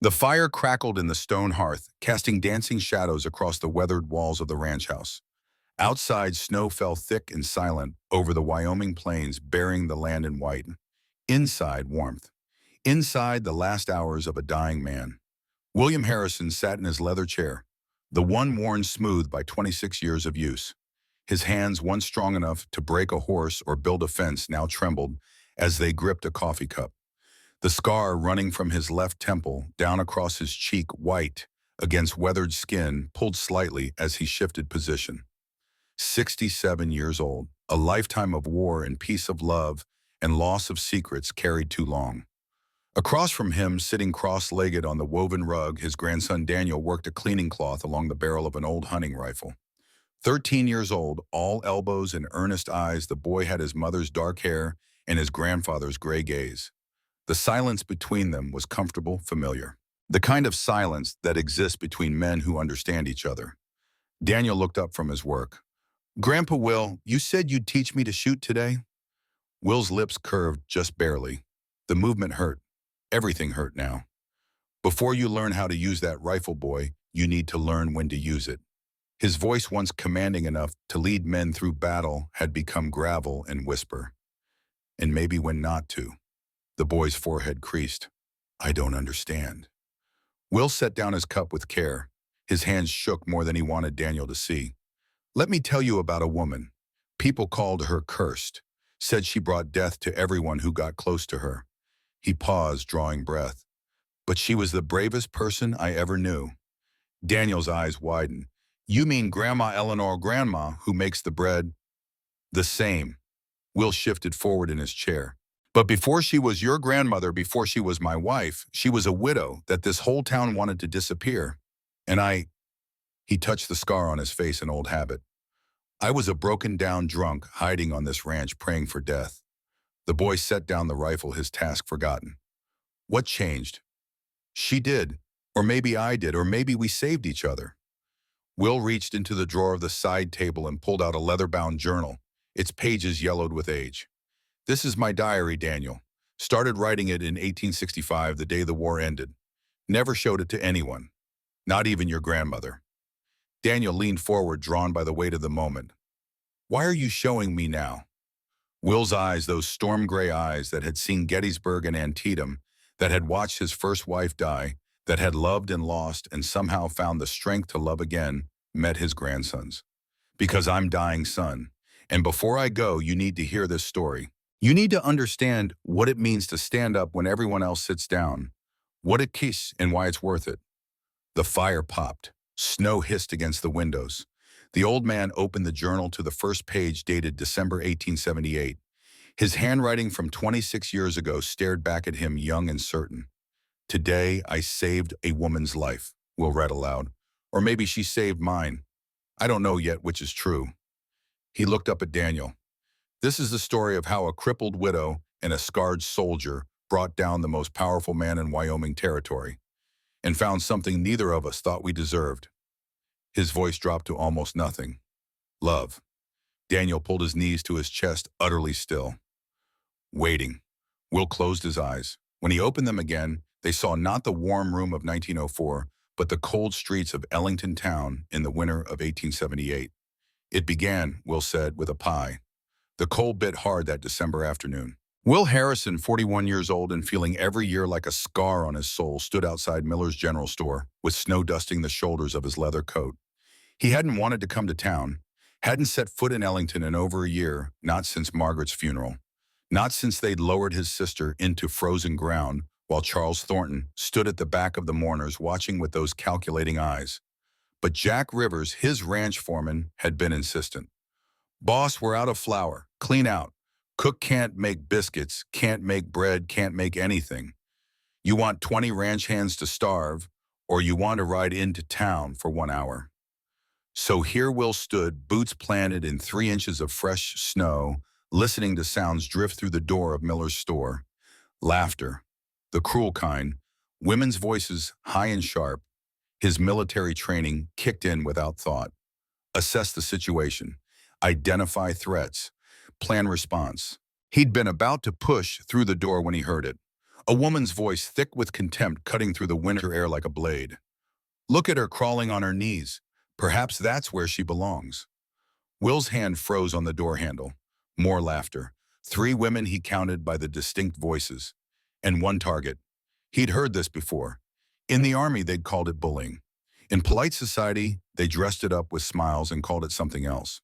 The fire crackled in the stone hearth, casting dancing shadows across the weathered walls of the ranch house. Outside, snow fell thick and silent over the Wyoming plains, burying the land in white. Inside, warmth. Inside, the last hours of a dying man. William Harrison sat in his leather chair, the one worn smooth by 26 years of use. His hands, once strong enough to break a horse or build a fence, now trembled as they gripped a coffee cup. The scar running from his left temple down across his cheek, white against weathered skin, pulled slightly as he shifted position. 67 years old, a lifetime of war and peace of love and loss of secrets carried too long. Across from him, sitting cross-legged on the woven rug, his grandson Daniel worked a cleaning cloth along the barrel of an old hunting rifle. 13 years old, all elbows and earnest eyes, the boy had his mother's dark hair and his grandfather's gray gaze. The silence between them was comfortable, familiar. The kind of silence that exists between men who understand each other. Daniel looked up from his work. "Grandpa Will, you said you'd teach me to shoot today?" Will's lips curved just barely. The movement hurt. Everything hurt now. "Before you learn how to use that rifle, boy, you need to learn when to use it." His voice, once commanding enough to lead men through battle, had become gravel and whisper. "And maybe when not to." The boy's forehead creased. "I don't understand." Will set down his cup with care. His hands shook more than he wanted Daniel to see. "Let me tell you about a woman. People called her cursed, said she brought death to everyone who got close to her." He paused, drawing breath. "But she was the bravest person I ever knew." Daniel's eyes widened. "You mean Grandma Eleanor, Grandma, who makes the bread?" "The same." Will shifted forward in his chair. "But before she was your grandmother, before she was my wife, she was a widow that this whole town wanted to disappear. And he touched the scar on his face, an old habit. "I was a broken down drunk hiding on this ranch praying for death." The boy set down the rifle, his task forgotten. "What changed?" "She did. Or maybe I did, or maybe we saved each other." Will reached into the drawer of the side table and pulled out a leather-bound journal, its pages yellowed with age. "This is my diary, Daniel. Started writing it in 1865, the day the war ended. Never showed it to anyone, not even your grandmother." Daniel leaned forward, drawn by the weight of the moment. "Why are you showing me now?" Will's eyes, those storm gray eyes that had seen Gettysburg and Antietam, that had watched his first wife die, that had loved and lost and somehow found the strength to love again, met his grandson's. "Because I'm dying, son. And before I go, you need to hear this story. You need to understand what it means to stand up when everyone else sits down, what it keeps and why it's worth it." The fire popped. Snow hissed against the windows. The old man opened the journal to the first page, dated December 1878. His handwriting from 26 years ago stared back at him, young and certain. "Today I saved a woman's life," Will read aloud. "Or maybe she saved mine. I don't know yet which is true." He looked up at Daniel. "This is the story of how a crippled widow and a scarred soldier brought down the most powerful man in Wyoming territory, and found something neither of us thought we deserved." His voice dropped to almost nothing. "Love." Daniel pulled his knees to his chest, utterly still. Waiting. Will closed his eyes. When he opened them again, they saw not the warm room of 1904, but the cold streets of Ellington town in the winter of 1878. "It began," Will said, "with a pie." The cold bit hard that December afternoon. Will Harrison, 41 years old and feeling every year like a scar on his soul, stood outside Miller's General Store, with snow dusting the shoulders of his leather coat. He hadn't wanted to come to town, hadn't set foot in Ellington in over a year, not since Margaret's funeral, not since they'd lowered his sister into frozen ground, while Charles Thornton stood at the back of the mourners watching with those calculating eyes. But Jack Rivers, his ranch foreman, had been insistent. "Boss, we're out of flour. Clean out. Cook can't make biscuits, can't make bread, can't make anything. You want 20 ranch hands to starve, or you want to ride into town for 1 hour." So here Will stood, boots planted in 3 inches of fresh snow, listening to sounds drift through the door of Miller's store. Laughter, the cruel kind, women's voices high and sharp. His military training kicked in without thought. Assess the situation, identify threats, plan response. He'd been about to push through the door when he heard it. A woman's voice, thick with contempt, cutting through the winter air like a blade. Look at her crawling on her knees. Perhaps that's where she belongs. Will's hand froze on the door handle. More laughter. 3 women he counted by the distinct voices. And 1 target. He'd heard this before. In the army, they'd called it bullying. In polite society, they dressed it up with smiles and called it something else.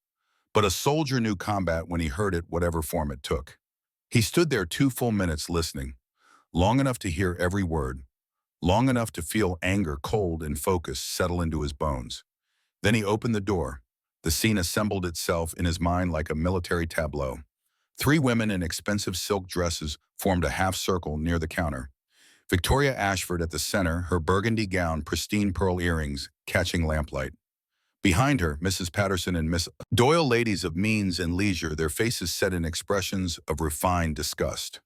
But a soldier knew combat when he heard it, whatever form it took. He stood there 2 full minutes listening, long enough to hear every word, long enough to feel anger, cold and focused, settle into his bones. Then he opened the door. The scene assembled itself in his mind like a military tableau. 3 women in expensive silk dresses formed a half circle near the counter. Victoria Ashford at the center, her burgundy gown, pristine pearl earrings, catching lamplight. Behind her, Mrs. Patterson and Miss Doyle, ladies of means and leisure, their faces set in expressions of refined disgust.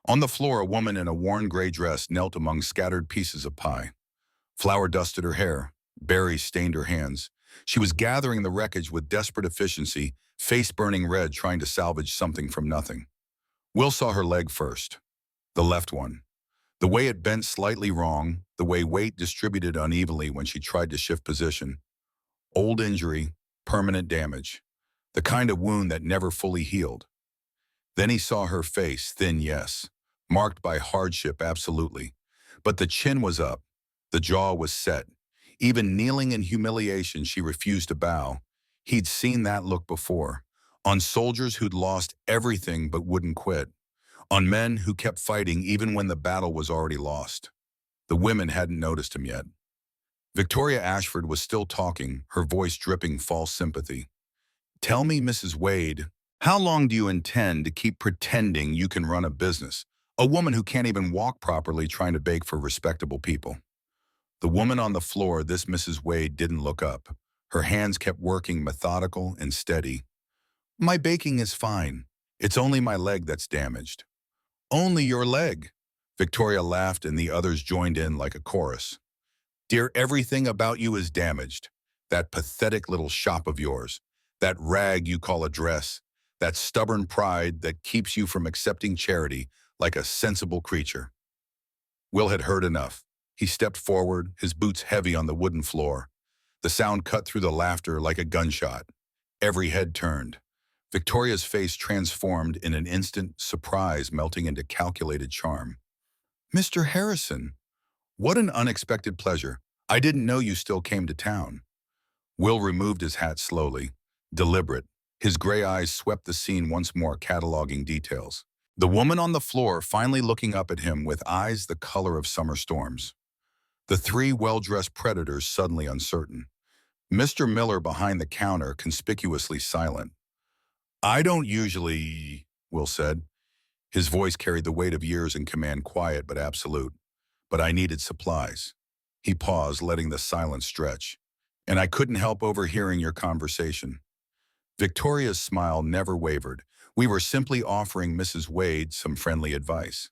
On the floor, a woman in a worn gray dress knelt among scattered pieces of pie. Flour dusted her hair. Berries stained her hands. She was gathering the wreckage with desperate efficiency, face burning red, trying to salvage something from nothing. Will saw her leg first. The left one. The way it bent slightly wrong, the way weight distributed unevenly when she tried to shift position. Old injury, permanent damage. The kind of wound that never fully healed. Then he saw her face, thin, yes. Marked by hardship, absolutely. But the chin was up. The jaw was set. Even kneeling in humiliation, she refused to bow. He'd seen that look before. On soldiers who'd lost everything but wouldn't quit. On men who kept fighting even when the battle was already lost. The women hadn't noticed him yet. Victoria Ashford was still talking, her voice dripping false sympathy. Tell me, Mrs. Wade, how long do you intend to keep pretending you can run a business? A woman who can't even walk properly trying to bake for respectable people. The woman on the floor, this Mrs. Wade, didn't look up. Her hands kept working, methodical and steady. My baking is fine. It's only my leg that's damaged. Only your leg. Victoria laughed and the others joined in like a chorus. Dear, everything about you is damaged. That pathetic little shop of yours. That rag you call a dress. That stubborn pride that keeps you from accepting charity like a sensible creature. Will had heard enough. He stepped forward, his boots heavy on the wooden floor. The sound cut through the laughter like a gunshot. Every head turned. Victoria's face transformed in an instant, surprise melting into calculated charm. Mr. Harrison, what an unexpected pleasure. I didn't know you still came to town. Will removed his hat slowly, deliberate. His gray eyes swept the scene once more, cataloging details. The woman on the floor finally looking up at him with eyes the color of summer storms. The 3 well-dressed predators suddenly uncertain. Mr. Miller behind the counter conspicuously silent. I don't usually, Will said. His voice carried the weight of years in command, quiet but absolute. But I needed supplies. He paused, letting the silence stretch. And I couldn't help overhearing your conversation. Victoria's smile never wavered. We were simply offering Mrs. Wade some friendly advice.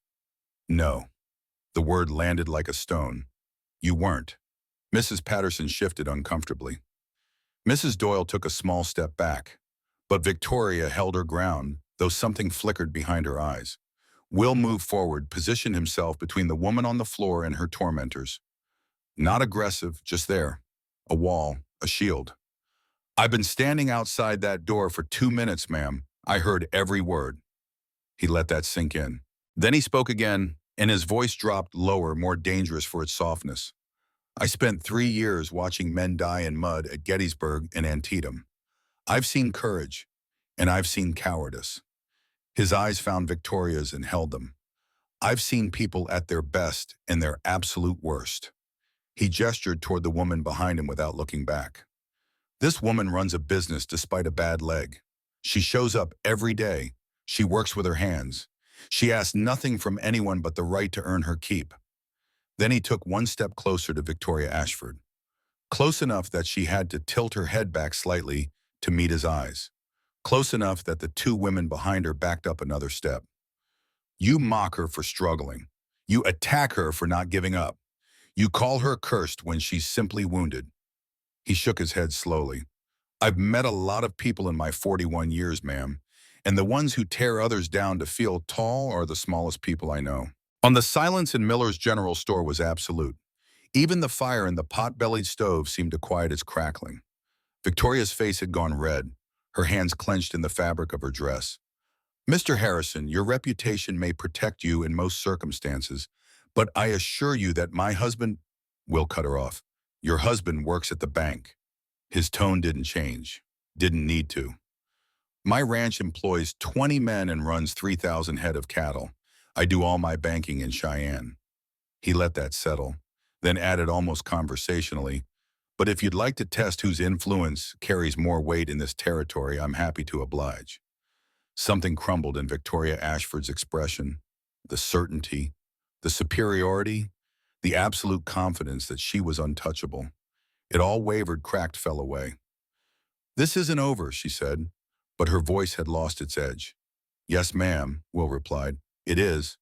No. The word landed like a stone. You weren't. Mrs. Patterson shifted uncomfortably. Mrs. Doyle took a small step back. But Victoria held her ground, though something flickered behind her eyes. Will moved forward, positioned himself between the woman on the floor and her tormentors. Not aggressive, just there. A wall, a shield. I've been standing outside that door for 2 minutes, ma'am. I heard every word. He let that sink in. Then he spoke again, and his voice dropped lower, more dangerous for its softness. I spent 3 years watching men die in mud at Gettysburg and Antietam. I've seen courage, and I've seen cowardice. His eyes found Victoria's and held them. I've seen people at their best and their absolute worst. He gestured toward the woman behind him without looking back. This woman runs a business despite a bad leg. She shows up every day. She works with her hands. She asks nothing from anyone but the right to earn her keep. Then he took 1 step closer to Victoria Ashford. Close enough that she had to tilt her head back slightly to meet his eyes. Close enough that the 2 women behind her backed up another step. You mock her for struggling. You attack her for not giving up. You call her cursed when she's simply wounded. He shook his head slowly. I've met a lot of people in my 41 years, ma'am, and the ones who tear others down to feel tall are the smallest people I know. On the silence in Miller's general store was absolute. Even the fire in the pot-bellied stove seemed to quiet its crackling. Victoria's face had gone red, her hands clenched in the fabric of her dress. Mr. Harrison, your reputation may protect you in most circumstances, but I assure you that my husband— Will cut her off. Your husband works at the bank. His tone didn't change. Didn't need to. My ranch employs 20 men and runs 3,000 head of cattle. I do all my banking in Cheyenne. He let that settle, then added almost conversationally, but if you'd like to test whose influence carries more weight in this territory, I'm happy to oblige. Something crumbled in Victoria Ashford's expression. The certainty, the superiority, the absolute confidence that she was untouchable. It all wavered, cracked, fell away. This isn't over, she said, but her voice had lost its edge. Yes, ma'am, Will replied. It is.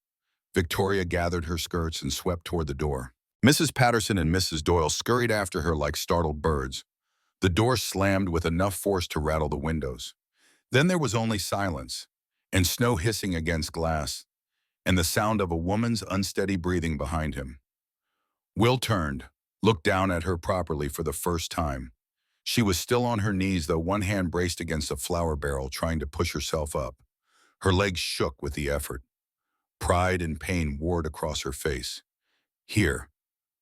Victoria gathered her skirts and swept toward the door. Mrs. Patterson and Mrs. Doyle scurried after her like startled birds. The door slammed with enough force to rattle the windows. Then there was only silence, and snow hissing against glass, and the sound of a woman's unsteady breathing behind him. Will turned, looked down at her properly for the first time. She was still on her knees, though one hand braced against a flour barrel, trying to push herself up. Her legs shook with the effort. Pride and pain warred across her face. Here.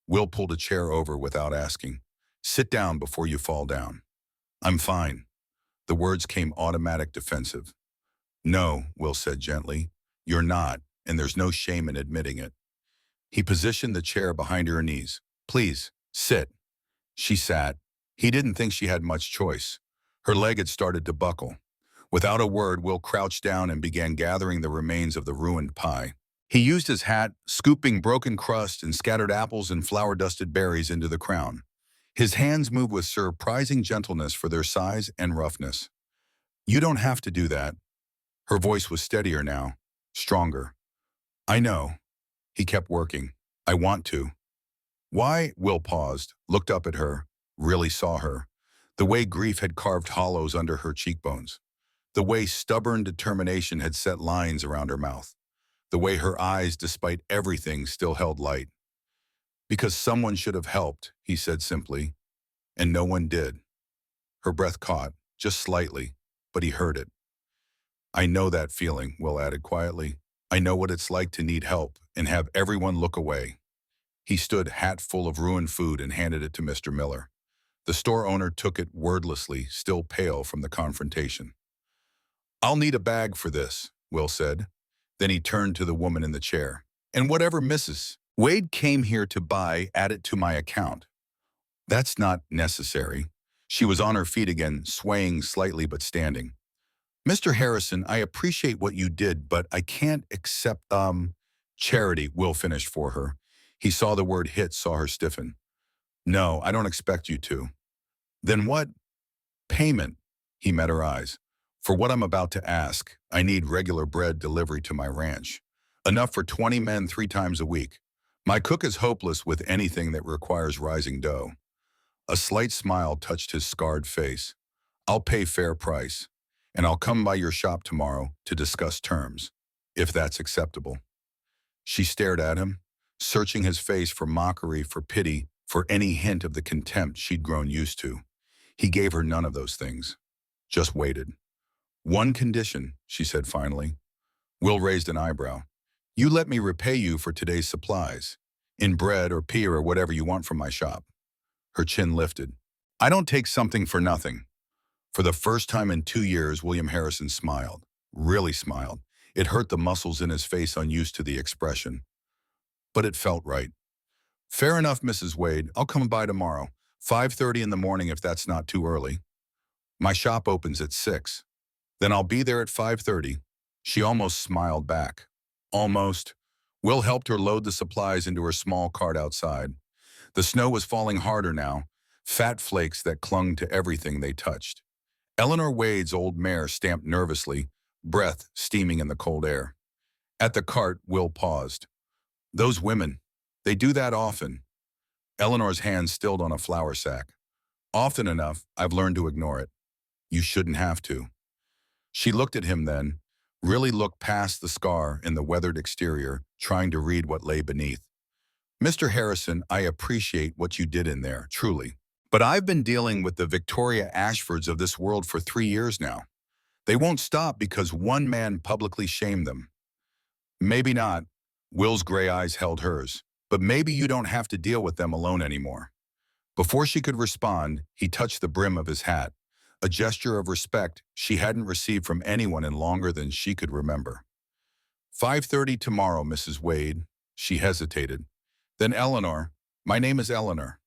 Will pulled a chair over without asking. Sit down before you fall down. I'm fine. The words came automatic, defensive. No, Will said gently. You're not, and there's no shame in admitting it. He positioned the chair behind her knees. Please, sit. She sat. He didn't think she had much choice. Her leg had started to buckle. Without a word, Will crouched down and began gathering the remains of the ruined pie. He used his hat, scooping broken crust and scattered apples and flour-dusted berries into the crown. His hands moved with surprising gentleness for their size and roughness. You don't have to do that. Her voice was steadier now, stronger. I know. He kept working. I want to. Why? Will paused, looked up at her, really saw her. The way grief had carved hollows under her cheekbones. The way stubborn determination had set lines around her mouth. The way her eyes, despite everything, still held light. Because someone should have helped, he said simply, and no one did. Her breath caught, just slightly, but he heard it. I know that feeling, Will added quietly. I know what it's like to need help and have everyone look away. He stood, hat full of ruined food, and handed it to Mr. Miller. The store owner took it wordlessly, still pale from the confrontation. I'll need a bag for this, Will said. Then he turned to the woman in the chair. And whatever Mrs. Wade came here to buy, add it to my account. That's not necessary. She was on her feet again, swaying slightly but standing. Mr. Harrison, I appreciate what you did, but I can't accept, charity, Will finished for her. He saw the word hit, saw her stiffen. No, I don't expect you to. Then what? Payment, he met her eyes. For what I'm about to ask, I need regular bread delivery to my ranch. Enough for 20 men 3 times a week. My cook is hopeless with anything that requires rising dough. A slight smile touched his scarred face. I'll pay fair price, and I'll come by your shop tomorrow to discuss terms, if that's acceptable. She stared at him, searching his face for mockery, for pity, for any hint of the contempt she'd grown used to. He gave her none of those things, just waited. One condition, she said finally. Will raised an eyebrow. You let me repay you for today's supplies, in bread or pea or whatever you want from my shop. Her chin lifted. I don't take something for nothing. For the first time in 2 years, William Harrison smiled, really smiled. It hurt the muscles in his face, unused to the expression. But it felt right. Fair enough, Mrs. Wade. I'll come by tomorrow, 5:30 in the morning if that's not too early. My shop opens at 6. Then I'll be there at 5:30. She almost smiled back. Almost. Will helped her load the supplies into her small cart outside. The snow was falling harder now, fat flakes that clung to everything they touched. Eleanor Wade's old mare stamped nervously, breath steaming in the cold air. At the cart, Will paused. Those women, they do that often. Eleanor's hand stilled on a flour sack. Often enough, I've learned to ignore it. You shouldn't have to. She looked at him then, really looked past the scar in the weathered exterior, trying to read what lay beneath. Mr. Harrison, I appreciate what you did in there, truly. But I've been dealing with the Victoria Ashfords of this world for 3 years now. They won't stop because one man publicly shamed them. Maybe not. Will's gray eyes held hers. But maybe you don't have to deal with them alone anymore. Before she could respond, he touched the brim of his hat, a gesture of respect she hadn't received from anyone in longer than she could remember. 5:30 tomorrow, Mrs. Wade. She hesitated. Then Eleanor. My name is Eleanor.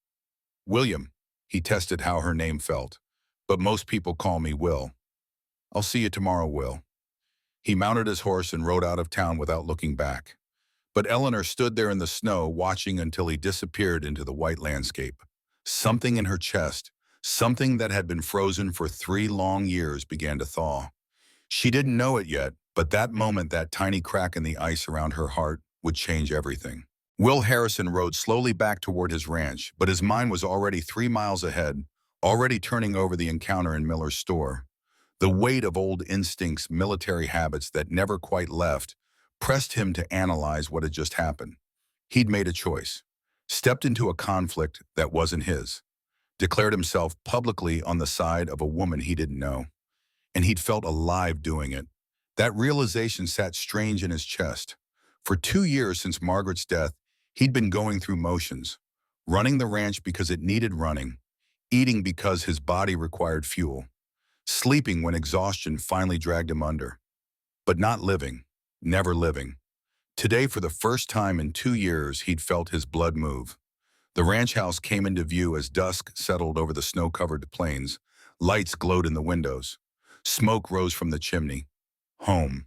William. He tested how her name felt. But most people call me Will. I'll see you tomorrow, Will. He mounted his horse and rode out of town without looking back. But Eleanor stood there in the snow, watching until he disappeared into the white landscape. Something in her chest, something that had been frozen for 3 long years, began to thaw. She didn't know it yet, but that moment, that tiny crack in the ice around her heart, would change everything. Will Harrison rode slowly back toward his ranch, but his mind was already 3 miles ahead, already turning over the encounter in Miller's store. The weight of old instincts, military habits that never quite left, pressed him to analyze what had just happened. He'd made a choice, stepped into a conflict that wasn't his, declared himself publicly on the side of a woman he didn't know, and he'd felt alive doing it. That realization sat strange in his chest. For 2 years since Margaret's death, he'd been going through motions, running the ranch because it needed running, eating because his body required fuel, sleeping when exhaustion finally dragged him under, but not living, never living. Today, for the first time in 2 years, he'd felt his blood move. The ranch house came into view as dusk settled over the snow-covered plains. Lights glowed in the windows. Smoke rose from the chimney. Home,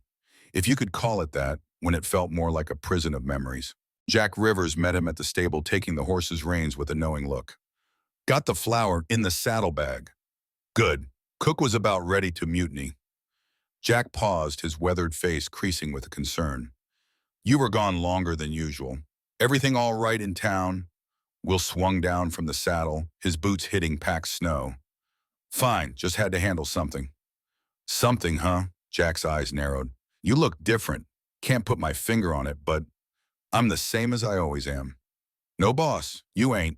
if you could call it that, when it felt more like a prison of memories. Jack Rivers met him at the stable, taking the horse's reins with a knowing look. Got the flour in the saddlebag. Good. Cook was about ready to mutiny. Jack paused, his weathered face creasing with concern. You were gone longer than usual. Everything all right in town? Will swung down from the saddle, his boots hitting packed snow. Fine, just had to handle something. Something, huh? Jack's eyes narrowed. You look different. Can't put my finger on it, but I'm the same as I always am. No, boss, you ain't.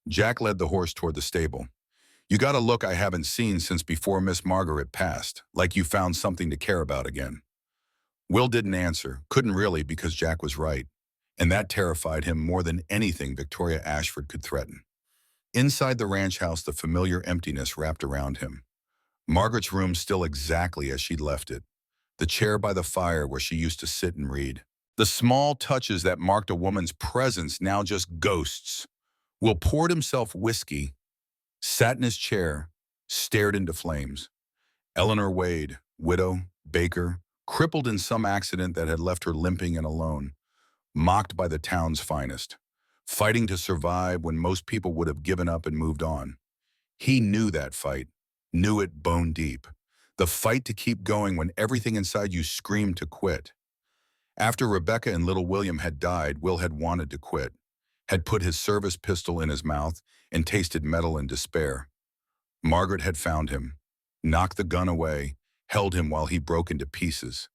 Jack led the horse toward the stable. You got a look I haven't seen since before Miss Margaret passed, like you found something to care about again. Will didn't answer, couldn't really, because Jack was right, and that terrified him more than anything Victoria Ashford could threaten. Inside the ranch house, the familiar emptiness wrapped around him. Margaret's room still exactly as she'd left it, the chair by the fire where she used to sit and read. The small touches that marked a woman's presence now just ghosts. Will poured himself whiskey, sat in his chair, stared into flames. Eleanor Wade, widow, baker, crippled in some accident that had left her limping and alone, mocked by the town's finest, fighting to survive when most people would have given up and moved on. He knew that fight, knew it bone deep. The fight to keep going when everything inside you screamed to quit. After Rebecca and little William had died, Will had wanted to quit, had put his service pistol in his mouth and tasted metal in despair. Margaret had found him, knocked the gun away, held him while he broke into pieces.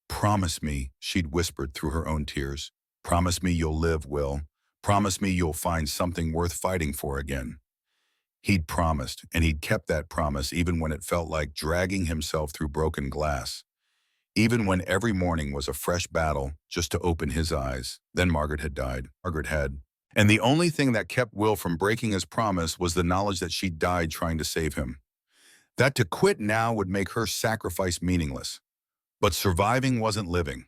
Promise me, she'd whispered through her own tears. Promise me you'll live, Will. Promise me you'll find something worth fighting for again. He'd promised, and he'd kept that promise even when it felt like dragging himself through broken glass. Even when every morning was a fresh battle just to open his eyes. Then Margaret had died. Margaret had. And the only thing that kept Will from breaking his promise was the knowledge that she'd died trying to save him. That to quit now would make her sacrifice meaningless. But surviving wasn't living.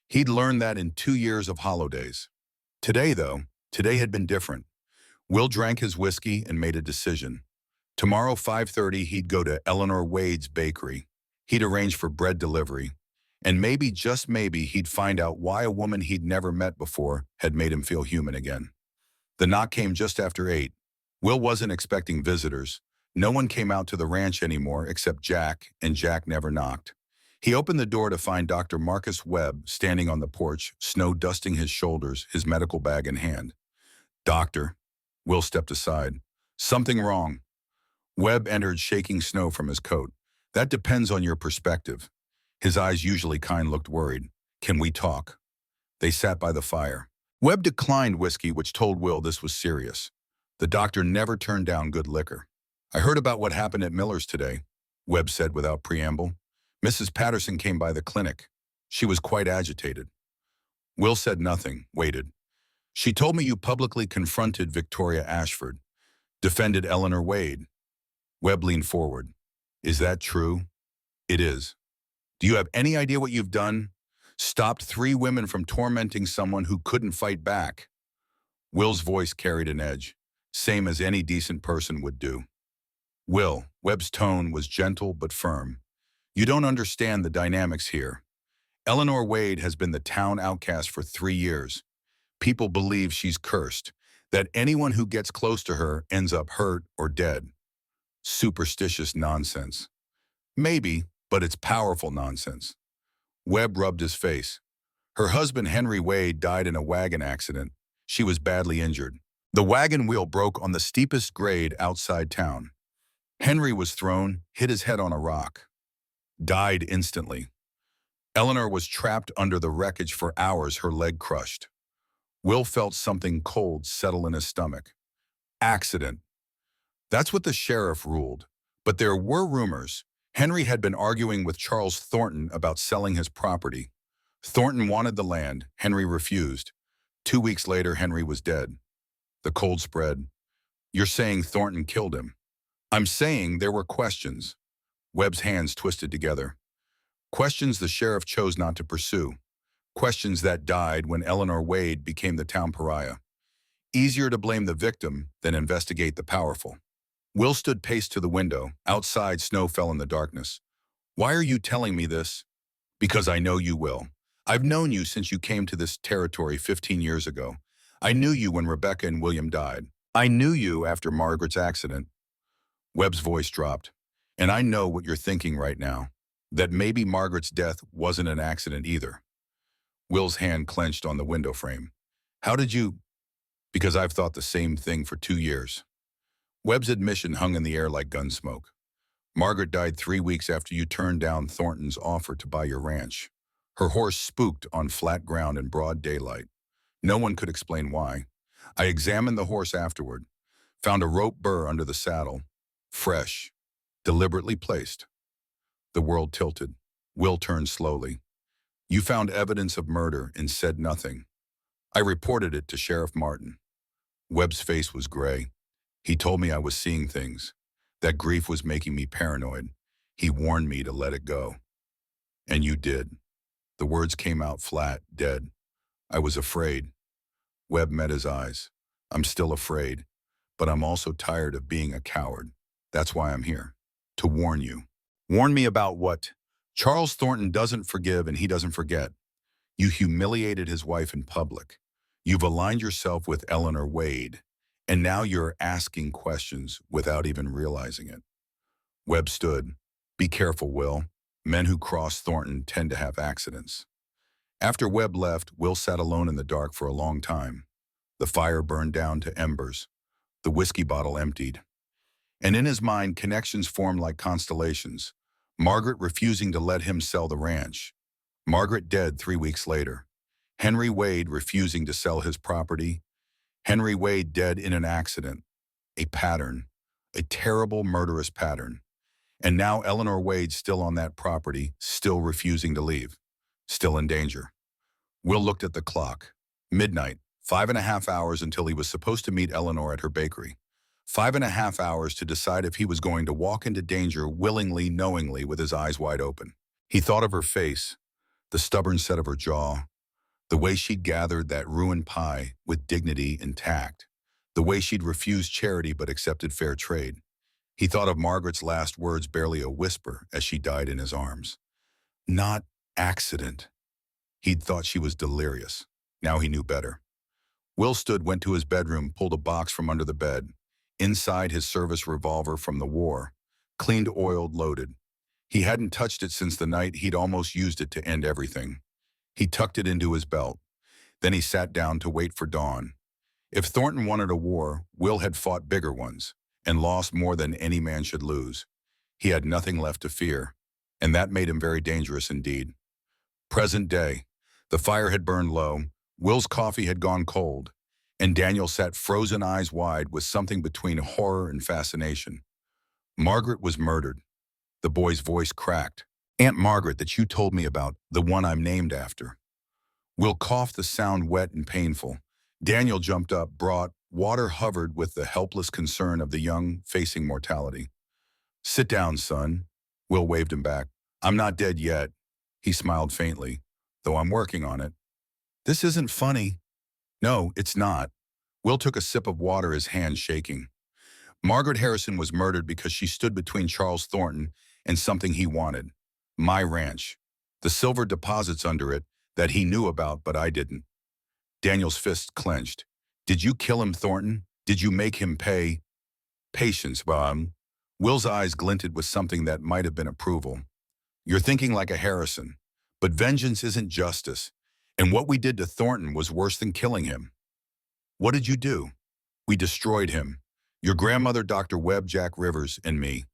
He'd learned that in 2 years of holidays. Today, though, today had been different. Will drank his whiskey and made a decision. Tomorrow, 5:30, he'd go to Eleanor Wade's bakery. He'd arrange for bread delivery. And maybe, just maybe, he'd find out why a woman he'd never met before had made him feel human again. The knock came just after 8. Will wasn't expecting visitors. No one came out to the ranch anymore except Jack, and Jack never knocked. He opened the door to find Dr. Marcus Webb standing on the porch, snow dusting his shoulders, his medical bag in hand. Doctor. Will stepped aside. Something wrong. Webb entered, shaking snow from his coat. That depends on your perspective. His eyes, usually kind, looked worried. "Can we talk?" They sat by the fire. Webb declined whiskey, which told Will this was serious. The doctor never turned down good liquor. "I heard about what happened at Miller's today," Webb said without preamble. "Mrs. Patterson came by the clinic. She was quite agitated." Will said nothing, waited. "She told me you publicly confronted Victoria Ashford, defended Eleanor Wade." Webb leaned forward. "Is that true?" "It is." "Do you have any idea what you've done? Stopped 3 women from tormenting someone who couldn't fight back." Will's voice carried an edge, same as any decent person would do. "Will," Webb's tone was gentle but firm, "you don't understand the dynamics here. Eleanor Wade has been the town outcast for 3 years. People believe she's cursed, that anyone who gets close to her ends up hurt or dead. Superstitious nonsense. Maybe, but it's powerful nonsense." Webb rubbed his face. "Her husband, Henry Wade, died in a wagon accident. She was badly injured. The wagon wheel broke on the steepest grade outside town. Henry was thrown, hit his head on a rock. Died instantly. Eleanor was trapped under the wreckage for hours, her leg crushed." Will felt something cold settle in his stomach. Accident. That's what the sheriff ruled. But there were rumors. Henry had been arguing with Charles Thornton about selling his property. Thornton wanted the land. Henry refused. 2 weeks later, Henry was dead. The cold spread. "You're saying Thornton killed him?" "I'm saying there were questions." Webb's hands twisted together. "Questions the sheriff chose not to pursue. Questions that died when Eleanor Wade became the town pariah. Easier to blame the victim than investigate the powerful." Will stood paced to the window. Outside, snow fell in the darkness. "Why are you telling me this?" "Because I know you will. I've known you since you came to this territory 15 years ago. I knew you when Rebecca and William died. I knew you after Margaret's accident." Webb's voice dropped. "And I know what you're thinking right now, that maybe Margaret's death wasn't an accident either." Will's hand clenched on the window frame. "How did you—" "Because I've thought the same thing for 2 years." Webb's admission hung in the air like gun smoke. "Margaret died 3 weeks after you turned down Thornton's offer to buy your ranch. Her horse spooked on flat ground in broad daylight. No one could explain why. I examined the horse afterward, found a rope burr under the saddle, fresh, deliberately placed." The world tilted. Will turned slowly. "You found evidence of murder and said nothing." "I reported it to Sheriff Martin." Webb's face was gray. "He told me I was seeing things. That grief was making me paranoid. He warned me to let it go." "And you did." The words came out flat, dead. "I was afraid." Webb met his eyes. "I'm still afraid, but I'm also tired of being a coward. That's why I'm here. To warn you." "Warn me about what?" "Charles Thornton doesn't forgive and he doesn't forget. You humiliated his wife in public. You've aligned yourself with Eleanor Wade, and now you're asking questions without even realizing it." Webb stood. "Be careful, Will. Men who cross Thornton tend to have accidents." After Webb left, Will sat alone in the dark for a long time. The fire burned down to embers. The whiskey bottle emptied. And in his mind, connections formed like constellations. Margaret refusing to let him sell the ranch. Margaret dead 3 weeks later. Henry Wade refusing to sell his property. Henry Wade dead in an accident. A pattern. A terrible, murderous pattern. And now Eleanor Wade still on that property, still refusing to leave. Still in danger. Will looked at the clock. Midnight. 5.5 hours until he was supposed to meet Eleanor at her bakery. 5.5 hours to decide if he was going to walk into danger willingly, knowingly, with his eyes wide open. He thought of her face, the stubborn set of her jaw, the way she'd gathered that ruined pie with dignity and tact, the way she'd refused charity but accepted fair trade. He thought of Margaret's last words, barely a whisper, as she died in his arms. Not accident. He'd thought she was delirious. Now he knew better. Will stood, went to his bedroom, pulled a box from under the bed. Inside, his service revolver from the war. Cleaned, oiled, loaded. He hadn't touched it since the night he'd almost used it to end everything. He tucked it into his belt. Then he sat down to wait for dawn. If Thornton wanted a war, Will had fought bigger ones, and lost more than any man should lose. He had nothing left to fear. and that made him very dangerous indeed. Present day. The fire had burned low, Will's coffee had gone cold, and Daniel sat frozen eyes wide with something between horror and fascination. Margaret was murdered. The boy's voice cracked. Aunt Margaret that you told me about, the one I'm named after. Will coughed, the sound wet and painful. Daniel jumped up, brought water, hovered with the helpless concern of the young facing mortality. Sit down, son. Will waved him back. I'm not dead yet. He smiled faintly, though I'm working on it. This isn't funny. No, it's not. Will took a sip of water, his hand shaking. Margaret Harrison was murdered because she stood between Charles Thornton and something he wanted. My ranch. The silver deposits under it that he knew about, but I didn't. Daniel's fists clenched. Did you kill him, Thornton? Did you make him pay? Patience, Will's eyes glinted with something that might have been approval. You're thinking like a Harrison. But vengeance isn't justice. And what we did to Thornton was worse than killing him. What did you do? We destroyed him. Your grandmother, Dr. Webb, Jack Rivers, and me.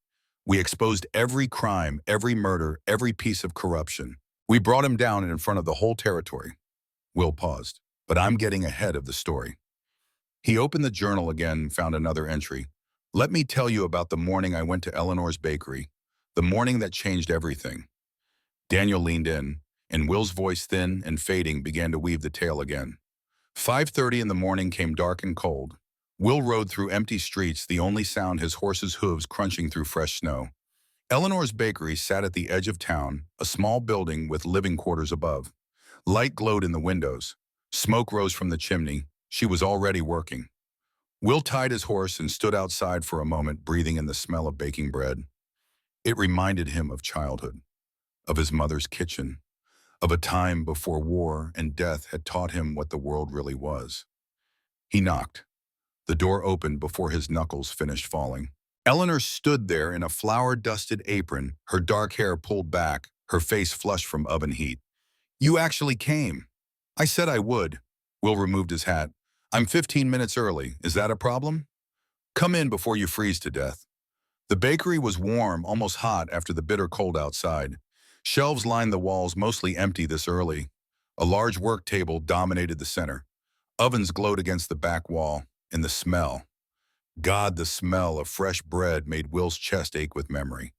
We exposed every crime, every murder, every piece of corruption. We brought him down in front of the whole territory. Will paused. But I'm getting ahead of the story. He opened the journal again, found another entry. Let me tell you about the morning I went to Eleanor's bakery. The morning that changed everything. Daniel leaned in, and Will's voice, thin and fading, began to weave the tale again. 5:30 in the morning came dark and cold. Will rode through empty streets, the only sound his horse's hooves crunching through fresh snow. Eleanor's bakery sat at the edge of town, a small building with living quarters above. Light glowed in the windows. Smoke rose from the chimney. She was already working. Will tied his horse and stood outside for a moment, breathing in the smell of baking bread. It reminded him of childhood, of his mother's kitchen, of a time before war and death had taught him what the world really was. He knocked. The door opened before his knuckles finished falling. Eleanor stood there in a flour-dusted apron, her dark hair pulled back, her face flushed from oven heat. You actually came. I said I would. Will removed his hat. I'm 15 minutes early. Is that a problem? Come in before you freeze to death. The bakery was warm, almost hot after the bitter cold outside. Shelves lined the walls, mostly empty this early. A large work table dominated the center. Ovens glowed against the back wall, and the smell. God, the smell of fresh bread made Will's chest ache with memory.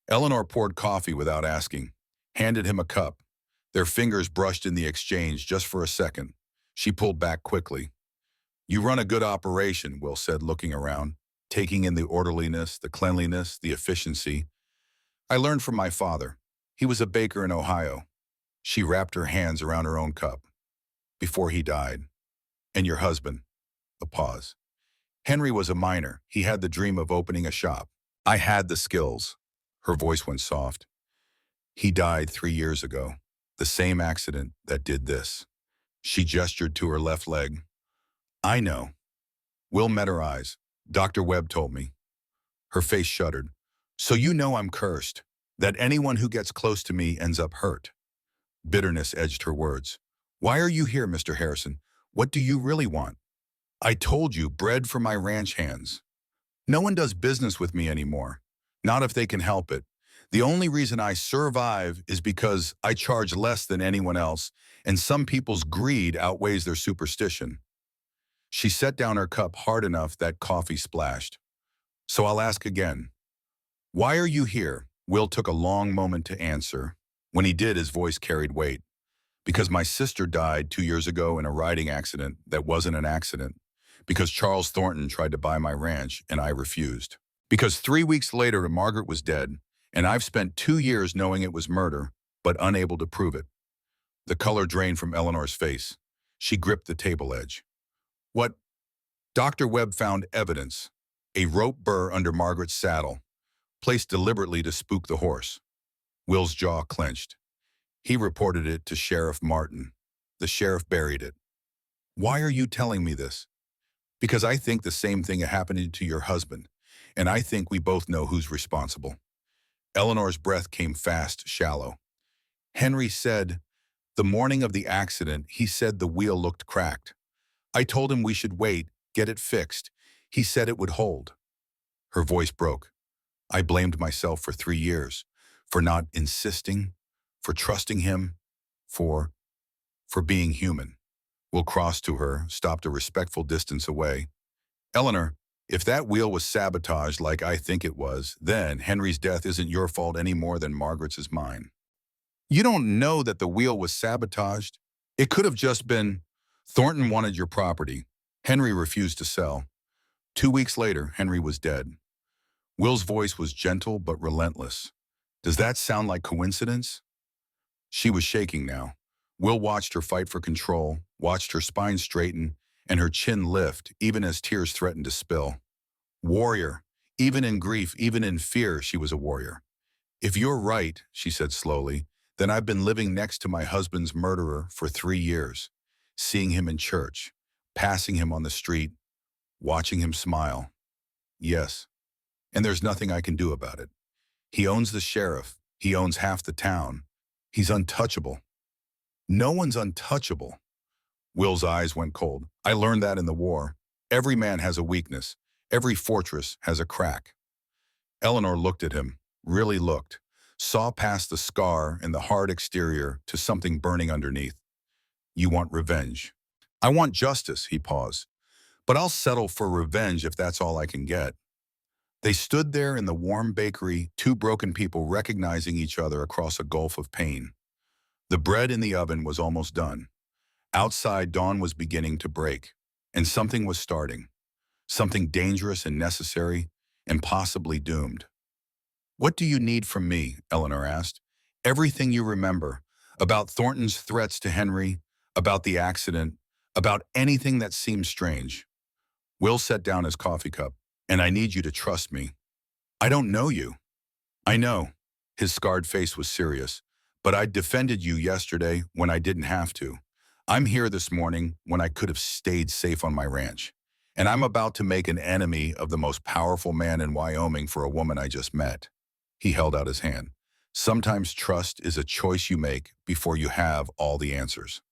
Eleanor poured coffee without asking, handed him a cup. Their fingers brushed in the exchange just for a second. She pulled back quickly. You run a good operation, Will said, looking around, taking in the orderliness, the cleanliness, the efficiency. I learned from my father. He was a baker in Ohio. She wrapped her hands around her own cup. Before he died. And your husband? A pause. Henry was a miner. He had the dream of opening a shop. I had the skills. Her voice went soft. He died 3 years ago. The same accident that did this. She gestured to her left leg. I know. Will met her eyes. Dr. Webb told me. Her face shuddered. So you know I'm cursed. That anyone who gets close to me ends up hurt. Bitterness edged her words. Why are you here, Mr. Harrison? What do you really want? I told you, bread for my ranch hands. No one does business with me anymore. Not if they can help it. The only reason I survive is because I charge less than anyone else, and some people's greed outweighs their superstition. She set down her cup hard enough that coffee splashed. So I'll ask again. Why are you here? Will took a long moment to answer. When he did, his voice carried weight. Because my sister died 2 years ago in a riding accident that wasn't an accident. Because Charles Thornton tried to buy my ranch and I refused. Because 3 weeks later Margaret was dead, and I've spent 2 years knowing it was murder, but unable to prove it. The color drained from Eleanor's face. She gripped the table edge. What? Dr. Webb found evidence. A rope burr under Margaret's saddle, placed deliberately to spook the horse. Will's jaw clenched. He reported it to Sheriff Martin. The sheriff buried it. Why are you telling me this? Because I think the same thing happened to your husband, and I think we both know who's responsible. Eleanor's breath came fast, shallow. Henry said, the morning of the accident, he said the wheel looked cracked. I told him we should wait, get it fixed. He said it would hold. Her voice broke. I blamed myself for 3 years. for not insisting, for trusting him, for, for being human. Will crossed to her, stopped a respectful distance away. Eleanor, if that wheel was sabotaged like I think it was, then Henry's death isn't your fault any more than Margaret's is mine. You don't know that the wheel was sabotaged. It could have just been, Thornton wanted your property. Henry refused to sell. 2 weeks later, Henry was dead. Will's voice was gentle but relentless. Does that sound like coincidence? She was shaking now. Will watched her fight for control, watched her spine straighten, and her chin lift even as tears threatened to spill. Warrior. Even in grief, even in fear, she was a warrior. If you're right, she said slowly, then I've been living next to my husband's murderer for 3 years, seeing him in church, passing him on the street, watching him smile. Yes, and there's nothing I can do about it. He owns the sheriff. He owns half the town. He's untouchable. No one's untouchable. Will's eyes went cold. I learned that in the war. Every man has a weakness. Every fortress has a crack. Eleanor looked at him, really looked, saw past the scar and the hard exterior to something burning underneath. You want revenge. I want justice, he paused. But I'll settle for revenge if that's all I can get. They stood there in the warm bakery, two broken people recognizing each other across a gulf of pain. The bread in the oven was almost done. Outside, dawn was beginning to break, and something was starting. Something dangerous and necessary, and possibly doomed. What do you need from me? Eleanor asked. Everything you remember, about Thornton's threats to Henry, about the accident, about anything that seems strange. Will set down his coffee cup. And I need you to trust me. I don't know you. I know. His scarred face was serious. But I defended you yesterday when I didn't have to. I'm here this morning when I could have stayed safe on my ranch. And I'm about to make an enemy of the most powerful man in Wyoming for a woman I just met. He held out his hand. Sometimes trust is a choice you make before you have all the answers.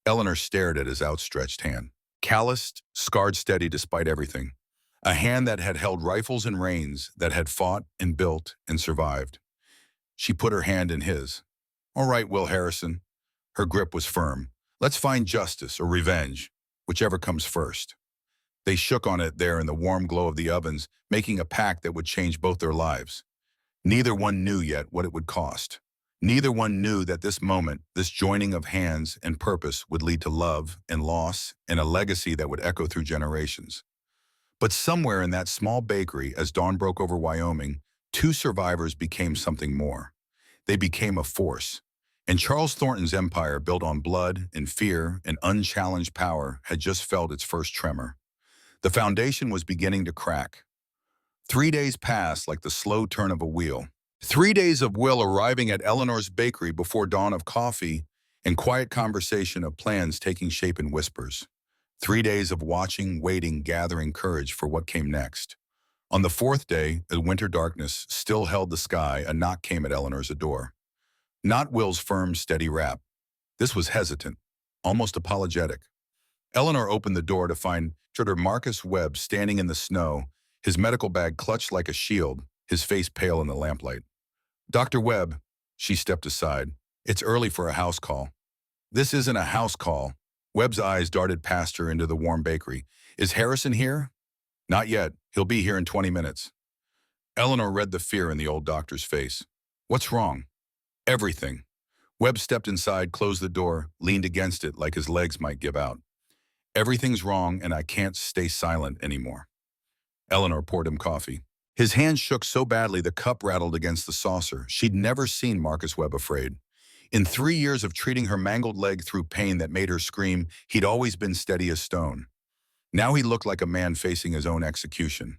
Eleanor stared at his outstretched hand. Calloused, scarred steady despite everything. A hand that had held rifles and reins, that had fought and built and survived. She put her hand in his. All right, Will Harrison. Her grip was firm. Let's find justice or revenge, whichever comes first. They shook on it there in the warm glow of the ovens, making a pact that would change both their lives. Neither one knew yet what it would cost. Neither one knew that this moment, this joining of hands and purpose would lead to love and loss and a legacy that would echo through generations. But somewhere in that small bakery, as dawn broke over Wyoming, two survivors became something more. They became a force. And Charles Thornton's empire, built on blood and fear and unchallenged power, had just felt its first tremor. The foundation was beginning to crack. 3 days passed like the slow turn of a wheel. 3 days of Will arriving at Eleanor's bakery before dawn of coffee and quiet conversation of plans taking shape in whispers. 3 days of watching, waiting, gathering courage for what came next. On the fourth day, as winter darkness still held the sky, a knock came at Eleanor's door. Not Will's firm, steady rap. This was hesitant, almost apologetic. Eleanor opened the door to find Dr. Marcus Webb standing in the snow, his medical bag clutched like a shield, his face pale in the lamplight. Dr. Webb, she stepped aside. It's early for a house call. This isn't a house call. Webb's eyes darted past her into the warm bakery. Is Harrison here? Not yet. He'll be here in 20 minutes. Eleanor read the fear in the old doctor's face. What's wrong? Everything. Webb stepped inside, closed the door, leaned against it like his legs might give out. Everything's wrong and I can't stay silent anymore. Eleanor poured him coffee. His hand shook so badly the cup rattled against the saucer. She'd never seen Marcus Webb afraid. In 3 years of treating her mangled leg through pain that made her scream, he'd always been steady as stone. Now he looked like a man facing his own execution.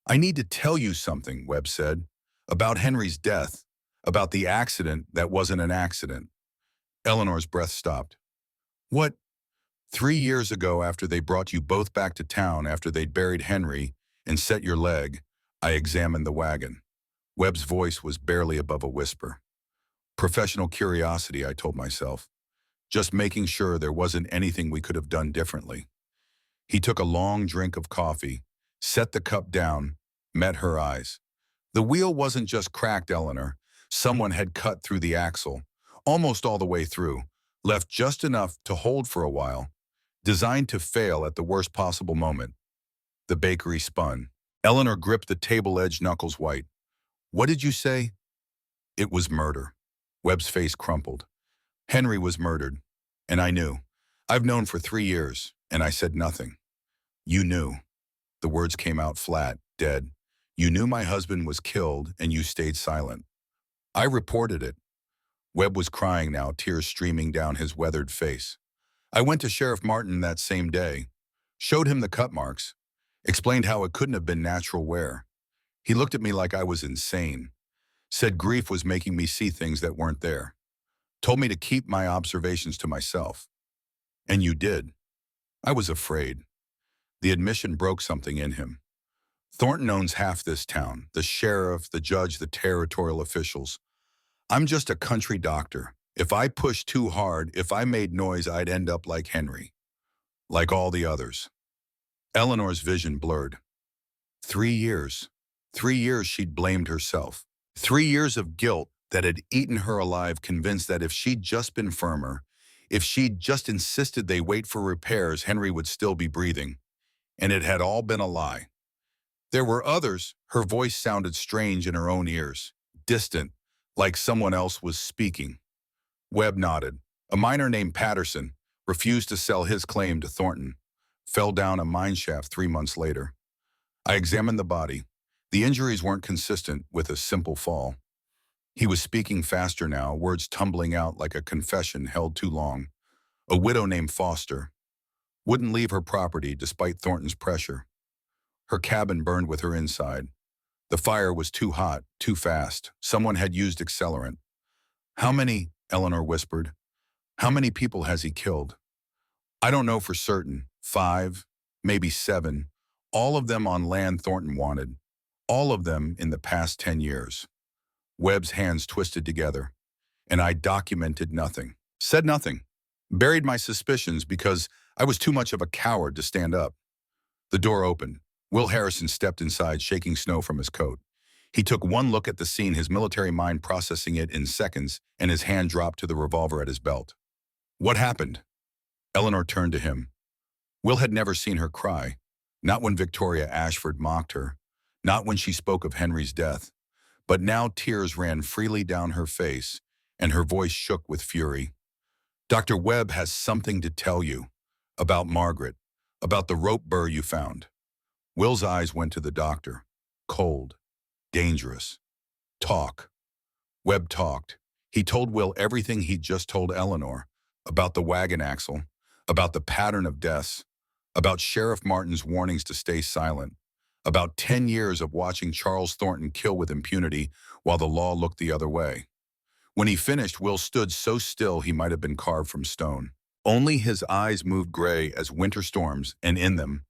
I need to tell you something, Webb said, about Henry's death, about the accident that wasn't an accident. Eleanor's breath stopped. What? 3 years ago, after they brought you both back to town after they'd buried Henry and set your leg, I examined the wagon. Webb's voice was barely above a whisper. Professional curiosity, I told myself. Just making sure there wasn't anything we could have done differently. He took a long drink of coffee, set the cup down, met her eyes. The wheel wasn't just cracked, Eleanor. Someone had cut through the axle, almost all the way through, left just enough to hold for a while, designed to fail at the worst possible moment. The bakery spun. Eleanor gripped the table edge, knuckles white. What did you say? It was murder. Webb's face crumpled. Henry was murdered. And I knew. I've known for 3 years, and I said nothing. You knew. The words came out flat, dead. You knew my husband was killed, and you stayed silent. I reported it. Webb was crying now, tears streaming down his weathered face. I went to Sheriff Martin that same day, showed him the cut marks, explained how it couldn't have been natural wear. He looked at me like I was insane, said grief was making me see things that weren't there, told me to keep my observations to myself. And you did. I was afraid. The admission broke something in him. Thornton owns half this town, the sheriff, the judge, the territorial officials. I'm just a country doctor. If I pushed too hard, if I made noise, I'd end up like Henry, like all the others. Eleanor's vision blurred. 3 years. 3 years she'd blamed herself. 3 years of guilt that had eaten her alive, convinced that if she'd just been firmer, if she'd just insisted they wait for repairs, Henry would still be breathing. And it had all been a lie. There were others. Her voice sounded strange in her own ears, distant, like someone else was speaking. Webb nodded. A miner named Patterson refused to sell his claim to Thornton, fell down a mine shaft 3 months later. I examined the body. The injuries weren't consistent with a simple fall. He was speaking faster now, words tumbling out like a confession held too long. A widow named Foster wouldn't leave her property despite Thornton's pressure. Her cabin burned with her inside. The fire was too hot, too fast. Someone had used accelerant. How many? Eleanor whispered. How many people has he killed? I don't know for certain. 5, maybe 7. All of them on land Thornton wanted. All of them in the past 10 years. Webb's hands twisted together. And I documented nothing. Said nothing. Buried my suspicions because I was too much of a coward to stand up. The door opened. Will Harrison stepped inside, shaking snow from his coat. He took one look at the scene, his military mind processing it in seconds, and his hand dropped to the revolver at his belt. What happened? Eleanor turned to him. Will had never seen her cry, not when Victoria Ashford mocked her, not when she spoke of Henry's death, but now tears ran freely down her face, and her voice shook with fury. Dr. Webb has something to tell you about Margaret, about the rope burr you found. Will's eyes went to the doctor. Cold. Dangerous. Talk. Webb talked. He told Will everything he'd just told Eleanor, about the wagon axle, about the pattern of deaths, about Sheriff Martin's warnings to stay silent, about 10 years of watching Charles Thornton kill with impunity while the law looked the other way. When he finished, Will stood so still he might have been carved from stone. Only his eyes moved gray as winter storms, and in them,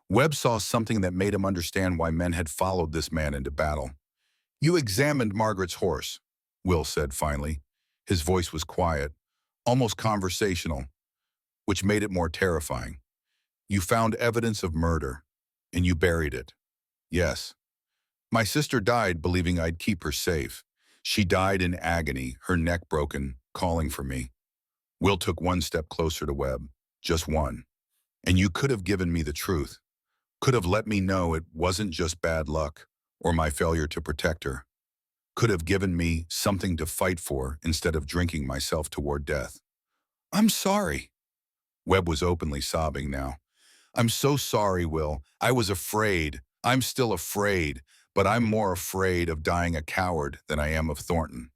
Webb saw something that made him understand why men had followed this man into battle. You examined Margaret's horse, Will said finally. His voice was quiet, almost conversational, which made it more terrifying. You found evidence of murder, and you buried it. Yes. My sister died believing I'd keep her safe. She died in agony, her neck broken, calling for me. Will took one step closer to Webb, just one. And you could have given me the truth. Could have let me know it wasn't just bad luck or my failure to protect her. Could have given me something to fight for instead of drinking myself toward death. I'm sorry. Webb was openly sobbing now. I'm so sorry, Will. I was afraid. I'm still afraid, but I'm more afraid of dying a coward than I am of Thornton.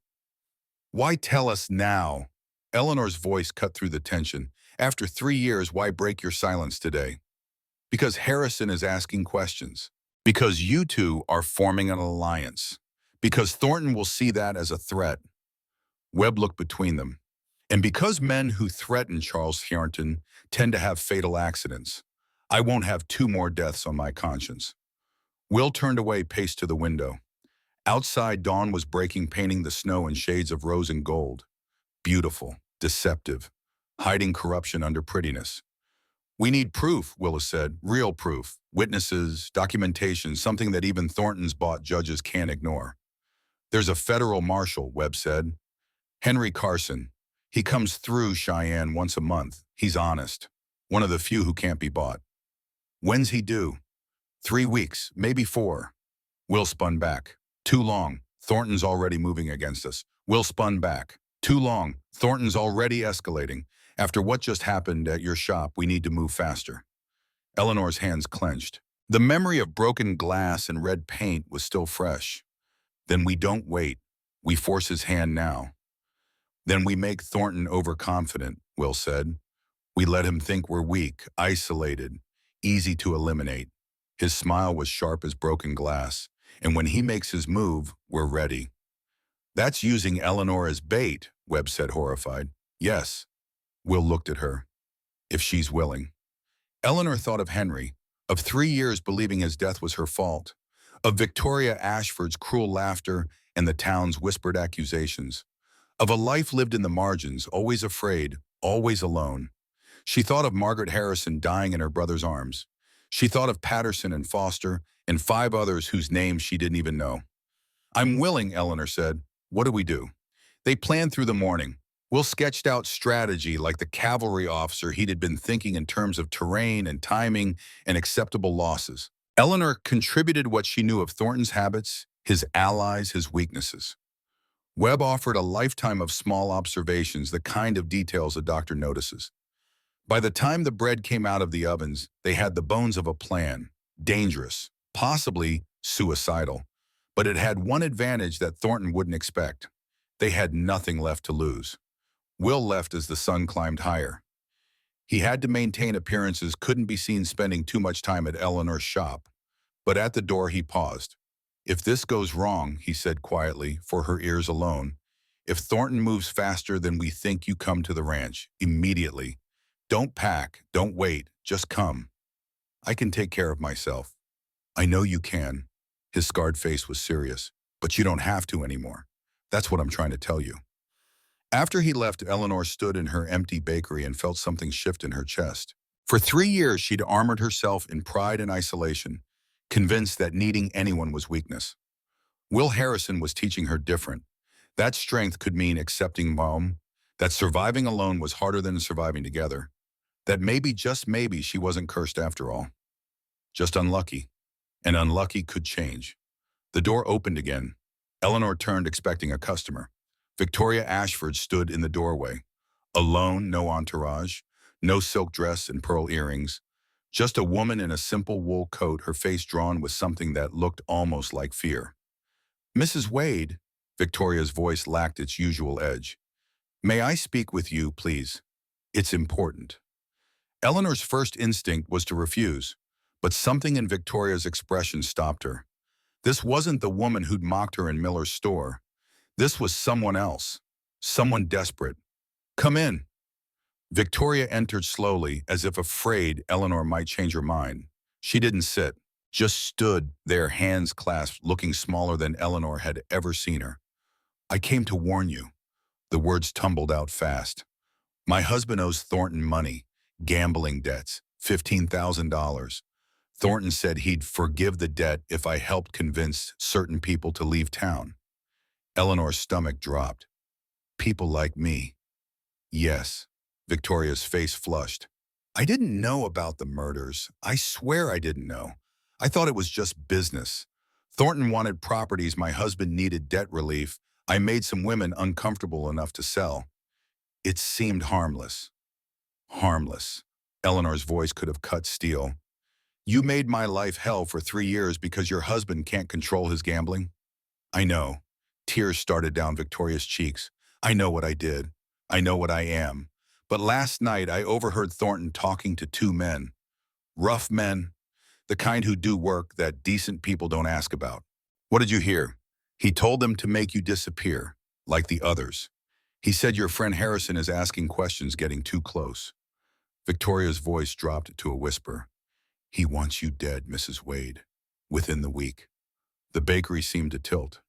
Why tell us now? Eleanor's voice cut through the tension. After 3 years, why break your silence today? Because Harrison is asking questions. Because you two are forming an alliance. Because Thornton will see that as a threat. Webb looked between them. And because men who threaten Charles Thornton tend to have fatal accidents, I won't have 2 more deaths on my conscience. Will turned away, paced to the window. Outside, dawn was breaking, painting the snow in shades of rose and gold. Beautiful, deceptive, hiding corruption under prettiness. We need proof, Willis said, real proof, witnesses, documentation, something that even Thornton's bought judges can't ignore. There's a federal marshal, Webb said. Henry Carson. He comes through Cheyenne once a month. He's honest. One of the few who can't be bought. When's he due? 3 weeks, maybe 4. Will spun back. Too long. Thornton's already moving against us. Will spun back. Too long. Thornton's already escalating. After what just happened at your shop, we need to move faster. Eleanor's hands clenched. The memory of broken glass and red paint was still fresh. Then we don't wait. We force his hand now. Then we make Thornton overconfident, Will said. We let him think we're weak, isolated, easy to eliminate. His smile was sharp as broken glass, and when he makes his move, we're ready. That's using Eleanor as bait, Webb said, horrified. Yes. Will looked at her. If she's willing. Eleanor thought of Henry, of 3 years believing his death was her fault, of Victoria Ashford's cruel laughter and the town's whispered accusations, of a life lived in the margins, always afraid, always alone. She thought of Margaret Harrison dying in her brother's arms. She thought of Patterson and Foster and 5 others whose names she didn't even know. I'm willing, Eleanor said. What do we do? They planned through the morning. Will sketched out strategy like the cavalry officer he'd been thinking in terms of terrain and timing and acceptable losses. Eleanor contributed what she knew of Thornton's habits, his allies, his weaknesses. Webb offered a lifetime of small observations, the kind of details a doctor notices. By the time the bread came out of the ovens, they had the bones of a plan, dangerous, possibly suicidal. But it had one advantage that Thornton wouldn't expect. They had nothing left to lose. Will left as the sun climbed higher. He had to maintain appearances, couldn't be seen spending too much time at Eleanor's shop. But at the door he paused. If this goes wrong, he said quietly, for her ears alone, if Thornton moves faster than we think, you come to the ranch, immediately. Don't pack, don't wait, just come. I can take care of myself. I know you can. His scarred face was serious. But you don't have to anymore. That's what I'm trying to tell you. After he left, Eleanor stood in her empty bakery and felt something shift in her chest. For 3 years, she'd armored herself in pride and isolation, convinced that needing anyone was weakness. Will Harrison was teaching her different. That strength could mean accepting mom, that surviving alone was harder than surviving together, that maybe, just maybe, she wasn't cursed after all. Just unlucky. And unlucky could change. The door opened again. Eleanor turned, expecting a customer. Victoria Ashford stood in the doorway. Alone, no entourage, no silk dress and pearl earrings. Just a woman in a simple wool coat, her face drawn with something that looked almost like fear. Mrs. Wade, Victoria's voice lacked its usual edge. May I speak with you, please? It's important. Eleanor's first instinct was to refuse, but something in Victoria's expression stopped her. This wasn't the woman who'd mocked her in Miller's store. This was someone else, someone desperate. Come in. Victoria entered slowly, as if afraid Eleanor might change her mind. She didn't sit, just stood there, hands clasped, looking smaller than Eleanor had ever seen her. I came to warn you. The words tumbled out fast. My husband owes Thornton money, gambling debts, $15,000. Thornton said he'd forgive the debt if I helped convince certain people to leave town. Eleanor's stomach dropped. People like me. Yes. Victoria's face flushed. I didn't know about the murders. I swear I didn't know. I thought it was just business. Thornton wanted properties, my husband needed debt relief. I made some women uncomfortable enough to sell. It seemed harmless. Harmless. Eleanor's voice could have cut steel. You made my life hell for 3 years because your husband can't control his gambling? I know. Tears started down Victoria's cheeks. I know what I did. I know what I am. But last night I overheard Thornton talking to 2 men. Rough men. The kind who do work that decent people don't ask about. What did you hear? He told them to make you disappear, like the others. He said your friend Harrison is asking questions, getting too close. Victoria's voice dropped to a whisper. He wants you dead, Mrs. Wade. Within the week. The bakery seemed to tilt.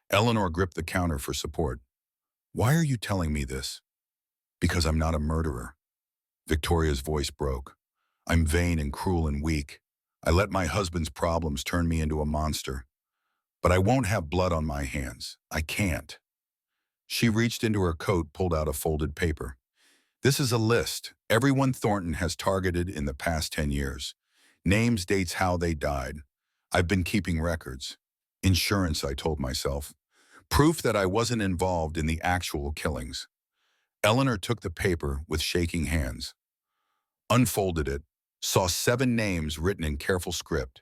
Eleanor gripped the counter for support. Why are you telling me this? Because I'm not a murderer. Victoria's voice broke. I'm vain and cruel and weak. I let my husband's problems turn me into a monster. But I won't have blood on my hands. I can't. She reached into her coat, pulled out a folded paper. This is a list. Everyone Thornton has targeted in the past 10 years. Names, dates, how they died. I've been keeping records. Insurance, I told myself. Proof that I wasn't involved in the actual killings. Eleanor took the paper with shaking hands, unfolded it, saw 7 names written in careful script.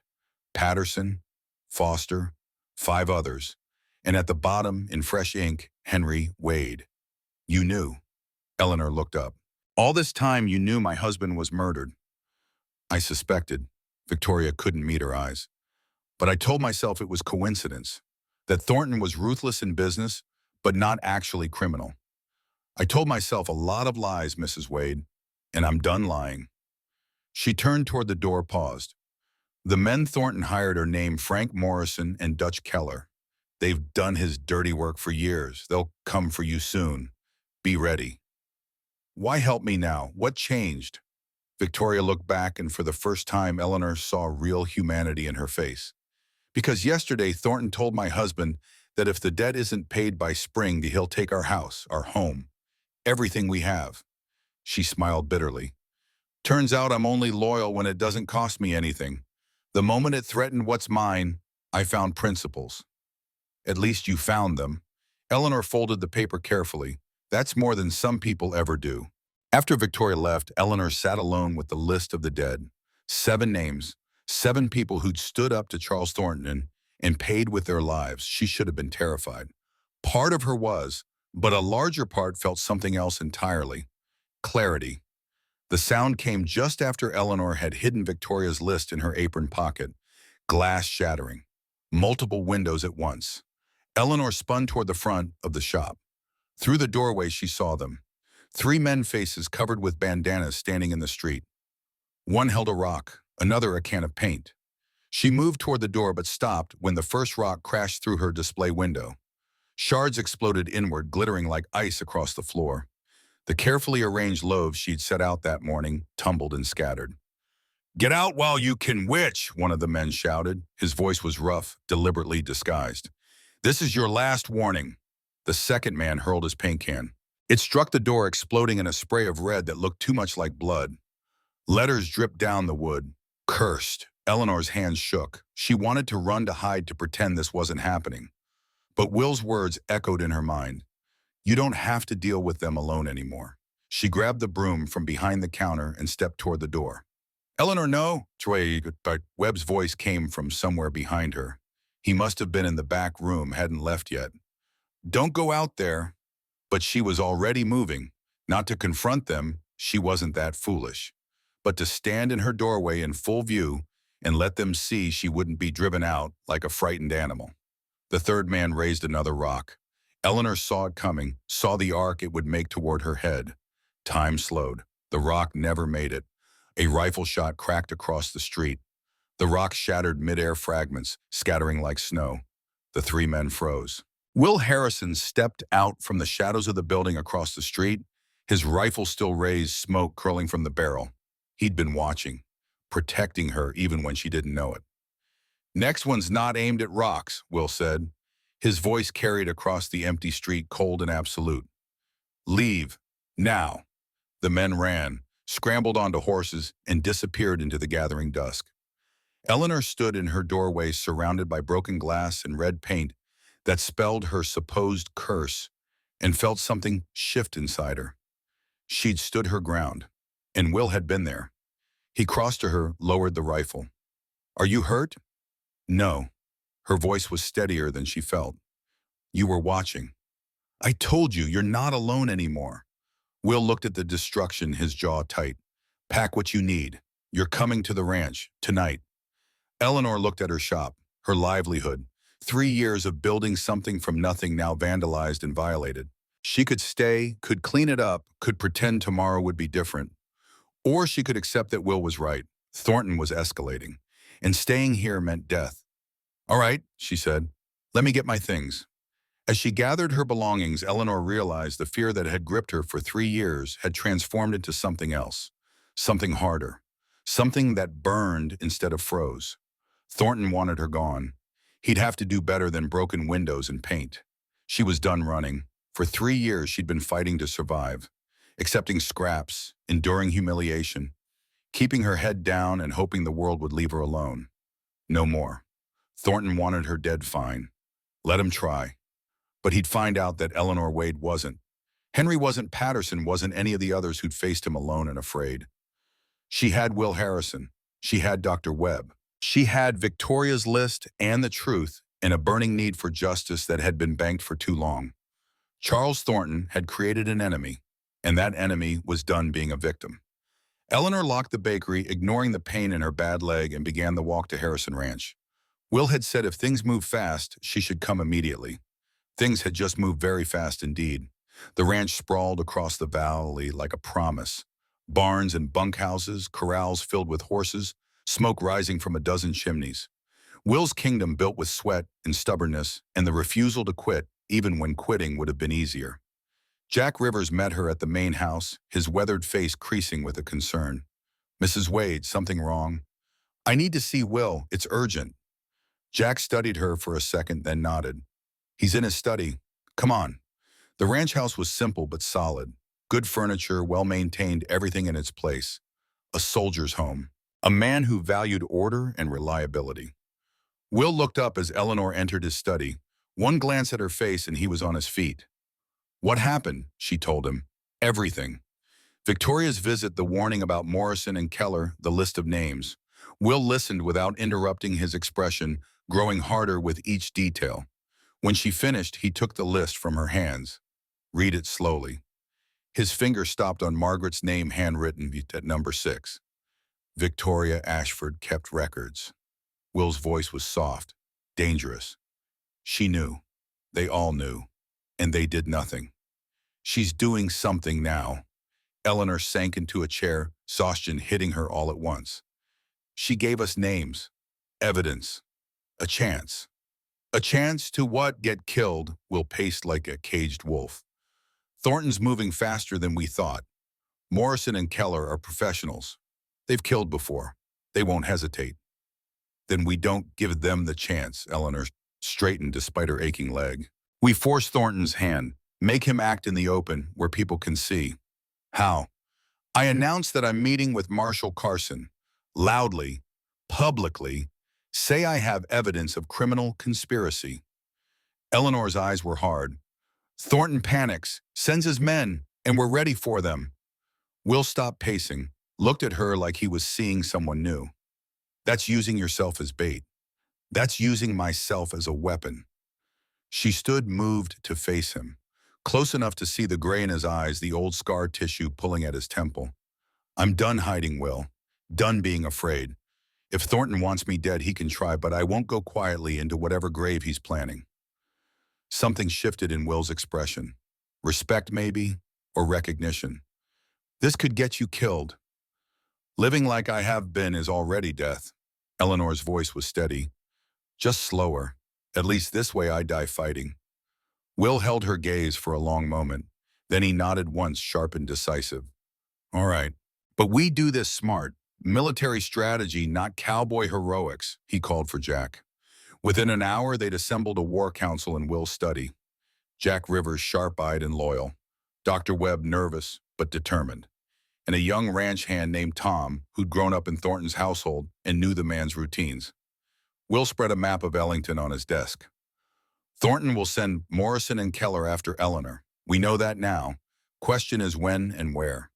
Patterson, Foster, 5 others, and at the bottom, in fresh ink, Henry Wade. You knew. Eleanor looked up. All this time you knew my husband was murdered. I suspected. Victoria couldn't meet her eyes. But I told myself it was coincidence, that Thornton was ruthless in business, but not actually criminal. I told myself a lot of lies, Mrs. Wade, and I'm done lying. She turned toward the door, paused. The men Thornton hired are named Frank Morrison and Dutch Keller. They've done his dirty work for years. They'll come for you soon. Be ready. Why help me now? What changed? Victoria looked back, and for the first time, Eleanor saw real humanity in her face. Because yesterday, Thornton told my husband that if the debt isn't paid by spring, he'll take our house, our home, everything we have. She smiled bitterly. Turns out I'm only loyal when it doesn't cost me anything. The moment it threatened what's mine, I found principles. At least you found them. Eleanor folded the paper carefully. That's more than some people ever do. After Victoria left, Eleanor sat alone with the list of the dead. 7 names, 7 people who'd stood up to Charles Thornton and paid with their lives. She should have been terrified. Part of her was, but a larger part felt something else entirely. Clarity. The sound came just after Eleanor had hidden Victoria's list in her apron pocket. Glass shattering. Multiple windows at once. Eleanor spun toward the front of the shop. Through the doorway, she saw them. 3 men faces covered with bandanas standing in the street. One held a rock, another a can of paint. She moved toward the door but stopped when the first rock crashed through her display window. Shards exploded inward, glittering like ice across the floor. The carefully arranged loaves she'd set out that morning tumbled and scattered. "Get out while you can, witch!" one of the men shouted. His voice was rough, deliberately disguised. "This is your last warning." The second man hurled his paint can. It struck the door, exploding in a spray of red that looked too much like blood. Letters dripped down the wood. Cursed. Eleanor's hands shook. She wanted to run to hide, to pretend this wasn't happening. But Will's words echoed in her mind. You don't have to deal with them alone anymore. She grabbed the broom from behind the counter and stepped toward the door. "Eleanor, no!" But Webb's voice came from somewhere behind her. He must have been in the back room, hadn't left yet. "Don't go out there." But she was already moving. Not to confront them, she wasn't that foolish. But to stand in her doorway in full view and let them see she wouldn't be driven out like a frightened animal. The third man raised another rock. Eleanor saw it coming, saw the arc it would make toward her head. Time slowed. The rock never made it. A rifle shot cracked across the street. The rock shattered mid-air fragments, scattering like snow. The 3 men froze. Will Harrison stepped out from the shadows of the building across the street, his rifle still raised, smoke curling from the barrel. He'd been watching, protecting her even when she didn't know it. "Next one's not aimed at rocks," Will said. His voice carried across the empty street, cold and absolute. "Leave. Now." The men ran, scrambled onto horses, and disappeared into the gathering dusk. Eleanor stood in her doorway, surrounded by broken glass and red paint that spelled her supposed curse, and felt something shift inside her. She'd stood her ground, and Will had been there. He crossed to her, lowered the rifle. "Are you hurt?" "No." Her voice was steadier than she felt. "You were watching." "I told you, you're not alone anymore." Will looked at the destruction, his jaw tight. "Pack what you need. You're coming to the ranch, tonight." Eleanor looked at her shop, her livelihood. 3 years of building something from nothing, now vandalized and violated. She could stay, could clean it up, could pretend tomorrow would be different. Or she could accept that Will was right. Thornton was escalating, and staying here meant death. "All right," she said. "Let me get my things." As she gathered her belongings, Eleanor realized the fear that had gripped her for 3 years had transformed into something else, something harder, something that burned instead of froze. Thornton wanted her gone. He'd have to do better than broken windows and paint. She was done running. For 3 years, she'd been fighting to survive, accepting scraps, enduring humiliation, keeping her head down and hoping the world would leave her alone. No more. Thornton wanted her dead fine. Let him try. But he'd find out that Eleanor Wade wasn't. Henry wasn't, Patterson wasn't, any of the others who'd faced him alone and afraid. She had Will Harrison. She had Dr. Webb. She had Victoria's list and the truth, and a burning need for justice that had been banked for too long. Charles Thornton had created an enemy, and that enemy was done being a victim. Eleanor locked the bakery, ignoring the pain in her bad leg, and began the walk to Harrison Ranch. Will had said if things moved fast, she should come immediately. Things had just moved very fast indeed. The ranch sprawled across the valley like a promise. Barns and bunkhouses, corrals filled with horses, smoke rising from a dozen chimneys. Will's kingdom built with sweat and stubbornness and the refusal to quit, even when quitting would have been easier. Jack Rivers met her at the main house, his weathered face creasing with a concern. "Mrs. Wade, something wrong?" "I need to see Will. It's urgent." Jack studied her for a second, then nodded. "He's in his study. Come on." The ranch house was simple but solid. Good furniture, well-maintained, everything in its place. A soldier's home. A man who valued order and reliability. Will looked up as Eleanor entered his study. One glance at her face and he was on his feet. "What happened?" she told him. "Everything. Victoria's visit, the warning about Morrison and Keller, the list of names." Will listened without interrupting, his expression growing harder with each detail. When she finished, he took the list from her hands. "Read it slowly." His finger stopped on Margaret's name, handwritten at number 6. Victoria Ashford kept records. Will's voice was soft, dangerous. She knew. They all knew. And they did nothing. "She's doing something now." Eleanor sank into a chair, exhaustion hitting her all at once. "She gave us names, evidence, a chance." "A chance to what? Get killed?" Will paced like a caged wolf. "Thornton's moving faster than we thought. Morrison and Keller are professionals. They've killed before. They won't hesitate." "Then we don't give them the chance." Eleanor straightened despite her aching leg. "We force Thornton's hand, make him act in the open where people can see." "How?" "I announce that I'm meeting with Marshal Carson. Loudly, publicly, say I have evidence of criminal conspiracy." Eleanor's eyes were hard. "Thornton panics, sends his men, and we're ready for them." Will stopped pacing, looked at her like he was seeing someone new. "That's using yourself as bait. That's using myself as a weapon." She stood, moved to face him, close enough to see the gray in his eyes, the old scar tissue pulling at his temple. "I'm done hiding, Will. Done being afraid. If Thornton wants me dead, he can try, but I won't go quietly into whatever grave he's planning." Something shifted in Will's expression. Respect, maybe, or recognition. "This could get you killed." "Living like I have been is already death." Eleanor's voice was steady. "Just slower. At least this way I die fighting." Will held her gaze for a long moment. Then he nodded once, sharp and decisive. "All right. But we do this smart. Military strategy, not cowboy heroics," he called for Jack. Within an hour, they'd assembled a war council in Will's study. Jack Rivers, sharp-eyed and loyal. Dr. Webb, nervous but determined. And a young ranch hand named Tom, who'd grown up in Thornton's household and knew the man's routines. Will spread a map of Ellington on his desk. "Thornton will send Morrison and Keller after Eleanor. We know that now. Question is when and where."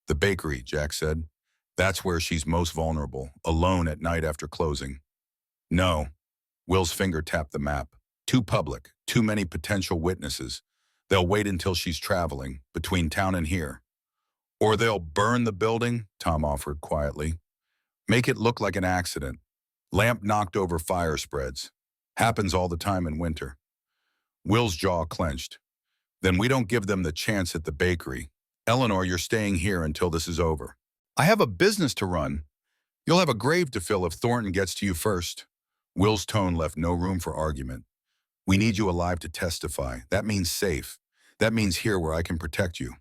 "The bakery," Jack said. "That's where she's most vulnerable, alone at night after closing." "No." Will's finger tapped the map. "Too public, too many potential witnesses. They'll wait until she's traveling, between town and here." "Or they'll burn the building," Tom offered quietly. "Make it look like an accident. Lamp knocked over fire spreads. Happens all the time in winter." Will's jaw clenched. "Then we don't give them the chance at the bakery. Eleanor, you're staying here until this is over." "I have a business to run." "You'll have a grave to fill if Thornton gets to you first." Will's tone left no room for argument. "We need you alive to testify. That means safe. That means here where I can protect you."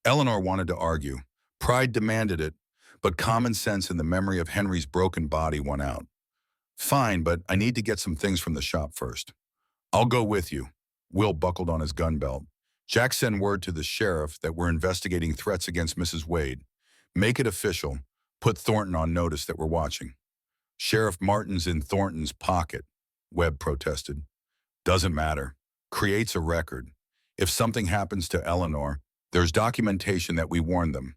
Eleanor wanted to argue. Pride demanded it, but common sense and the memory of Henry's broken body won out. Fine, but I need to get some things from the shop first. I'll go with you. Will buckled on his gun belt. Jack sent word to the sheriff that we're investigating threats against Mrs. Wade. Make it official. Put Thornton on notice that we're watching. Sheriff Martin's in Thornton's pocket, Webb protested. Doesn't matter. Creates a record. If something happens to Eleanor, there's documentation that we warned them.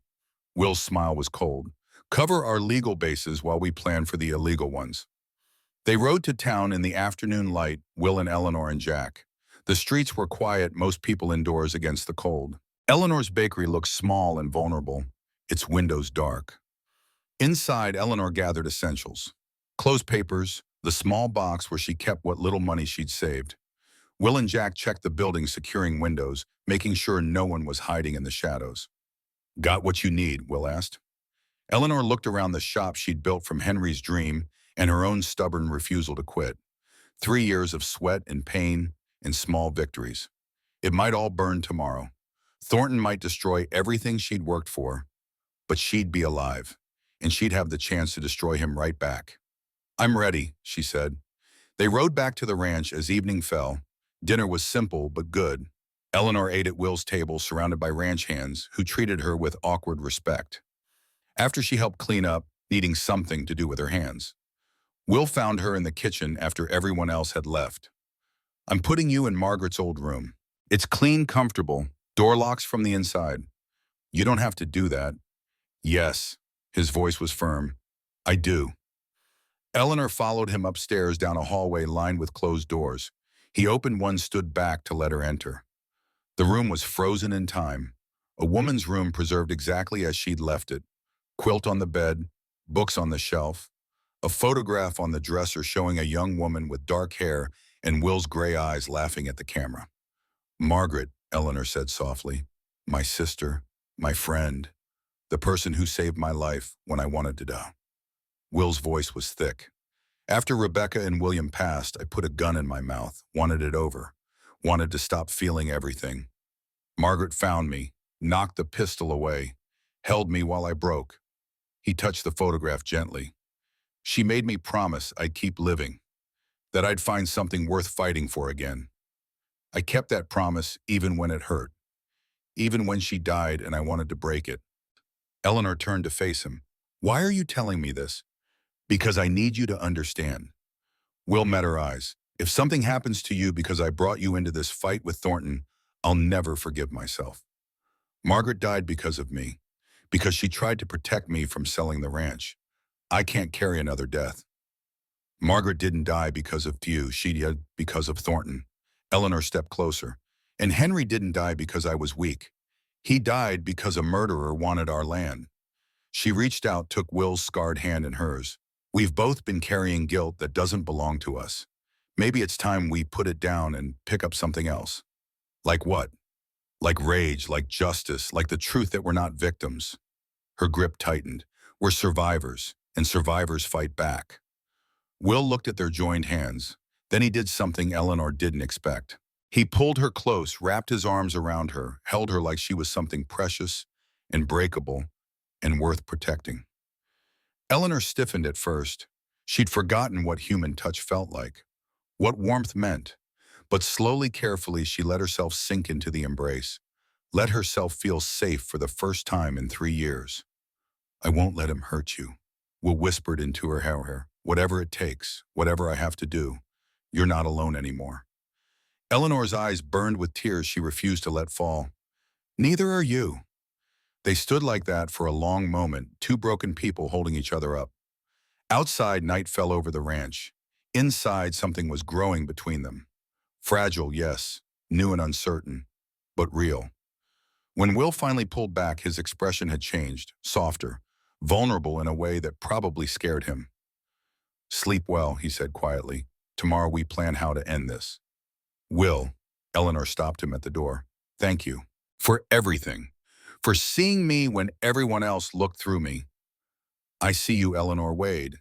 Will's smile was cold. Cover our legal bases while we plan for the illegal ones. They rode to town in the afternoon light, Will and Eleanor and Jack. The streets were quiet, most people indoors against the cold. Eleanor's bakery looked small and vulnerable, its windows dark. Inside, Eleanor gathered essentials. Clothes papers, the small box where she kept what little money she'd saved. Will and Jack checked the building, securing windows, making sure no one was hiding in the shadows. Got what you need? Will asked. Eleanor looked around the shop she'd built from Henry's dream and her own stubborn refusal to quit. 3 years of sweat and pain and small victories. It might all burn tomorrow. Thornton might destroy everything she'd worked for, but she'd be alive, and she'd have the chance to destroy him right back. I'm ready, she said. They rode back to the ranch as evening fell. Dinner was simple but good. Eleanor ate at Will's table, surrounded by ranch hands who treated her with awkward respect. After she helped clean up, needing something to do with her hands, Will found her in the kitchen after everyone else had left. I'm putting you in Margaret's old room. It's clean, comfortable, door locks from the inside. You don't have to do that. Yes, his voice was firm. I do. Eleanor followed him upstairs down a hallway lined with closed doors. He opened one, stood back to let her enter. The room was frozen in time. A woman's room preserved exactly as she'd left it. Quilt on the bed, books on the shelf, a photograph on the dresser showing a young woman with dark hair and Will's gray eyes laughing at the camera. Margaret, Eleanor said softly, my sister, my friend, the person who saved my life when I wanted to die. Will's voice was thick. After Rebecca and William passed, I put a gun in my mouth, wanted it over, wanted to stop feeling everything. Margaret found me, knocked the pistol away, held me while I broke. He touched the photograph gently. She made me promise I'd keep living, that I'd find something worth fighting for again. I kept that promise even when it hurt, even when she died and I wanted to break it. Eleanor turned to face him. Why are you telling me this? Because I need you to understand. Will met her eyes. If something happens to you because I brought you into this fight with Thornton, I'll never forgive myself. Margaret died because of me, because she tried to protect me from selling the ranch. I can't carry another death. Margaret didn't die because of you, she did because of Thornton. Eleanor stepped closer. And Henry didn't die because I was weak. He died because a murderer wanted our land. She reached out, took Will's scarred hand in hers. We've both been carrying guilt that doesn't belong to us. Maybe it's time we put it down and pick up something else. Like what? Like rage, like justice, like the truth that we're not victims. Her grip tightened. We're survivors, and survivors fight back. Will looked at their joined hands. Then he did something Eleanor didn't expect. He pulled her close, wrapped his arms around her, held her like she was something precious and breakable and worth protecting. Eleanor stiffened at first. She'd forgotten what human touch felt like, what warmth meant. But slowly, carefully, she let herself sink into the embrace, let herself feel safe for the first time in 3 years. I won't let him hurt you. Will whispered into her hair, whatever it takes, whatever I have to do. You're not alone anymore. Eleanor's eyes burned with tears she refused to let fall. Neither are you. They stood like that for a long moment, two broken people holding each other up. Outside, night fell over the ranch. Inside, something was growing between them. Fragile, yes, new and uncertain, but real. When Will finally pulled back, his expression had changed, softer, vulnerable in a way that probably scared him. Sleep well, he said quietly. Tomorrow we plan how to end this. Will, Eleanor stopped him at the door. Thank you. For everything. For seeing me when everyone else looked through me. I see you, Eleanor Wade.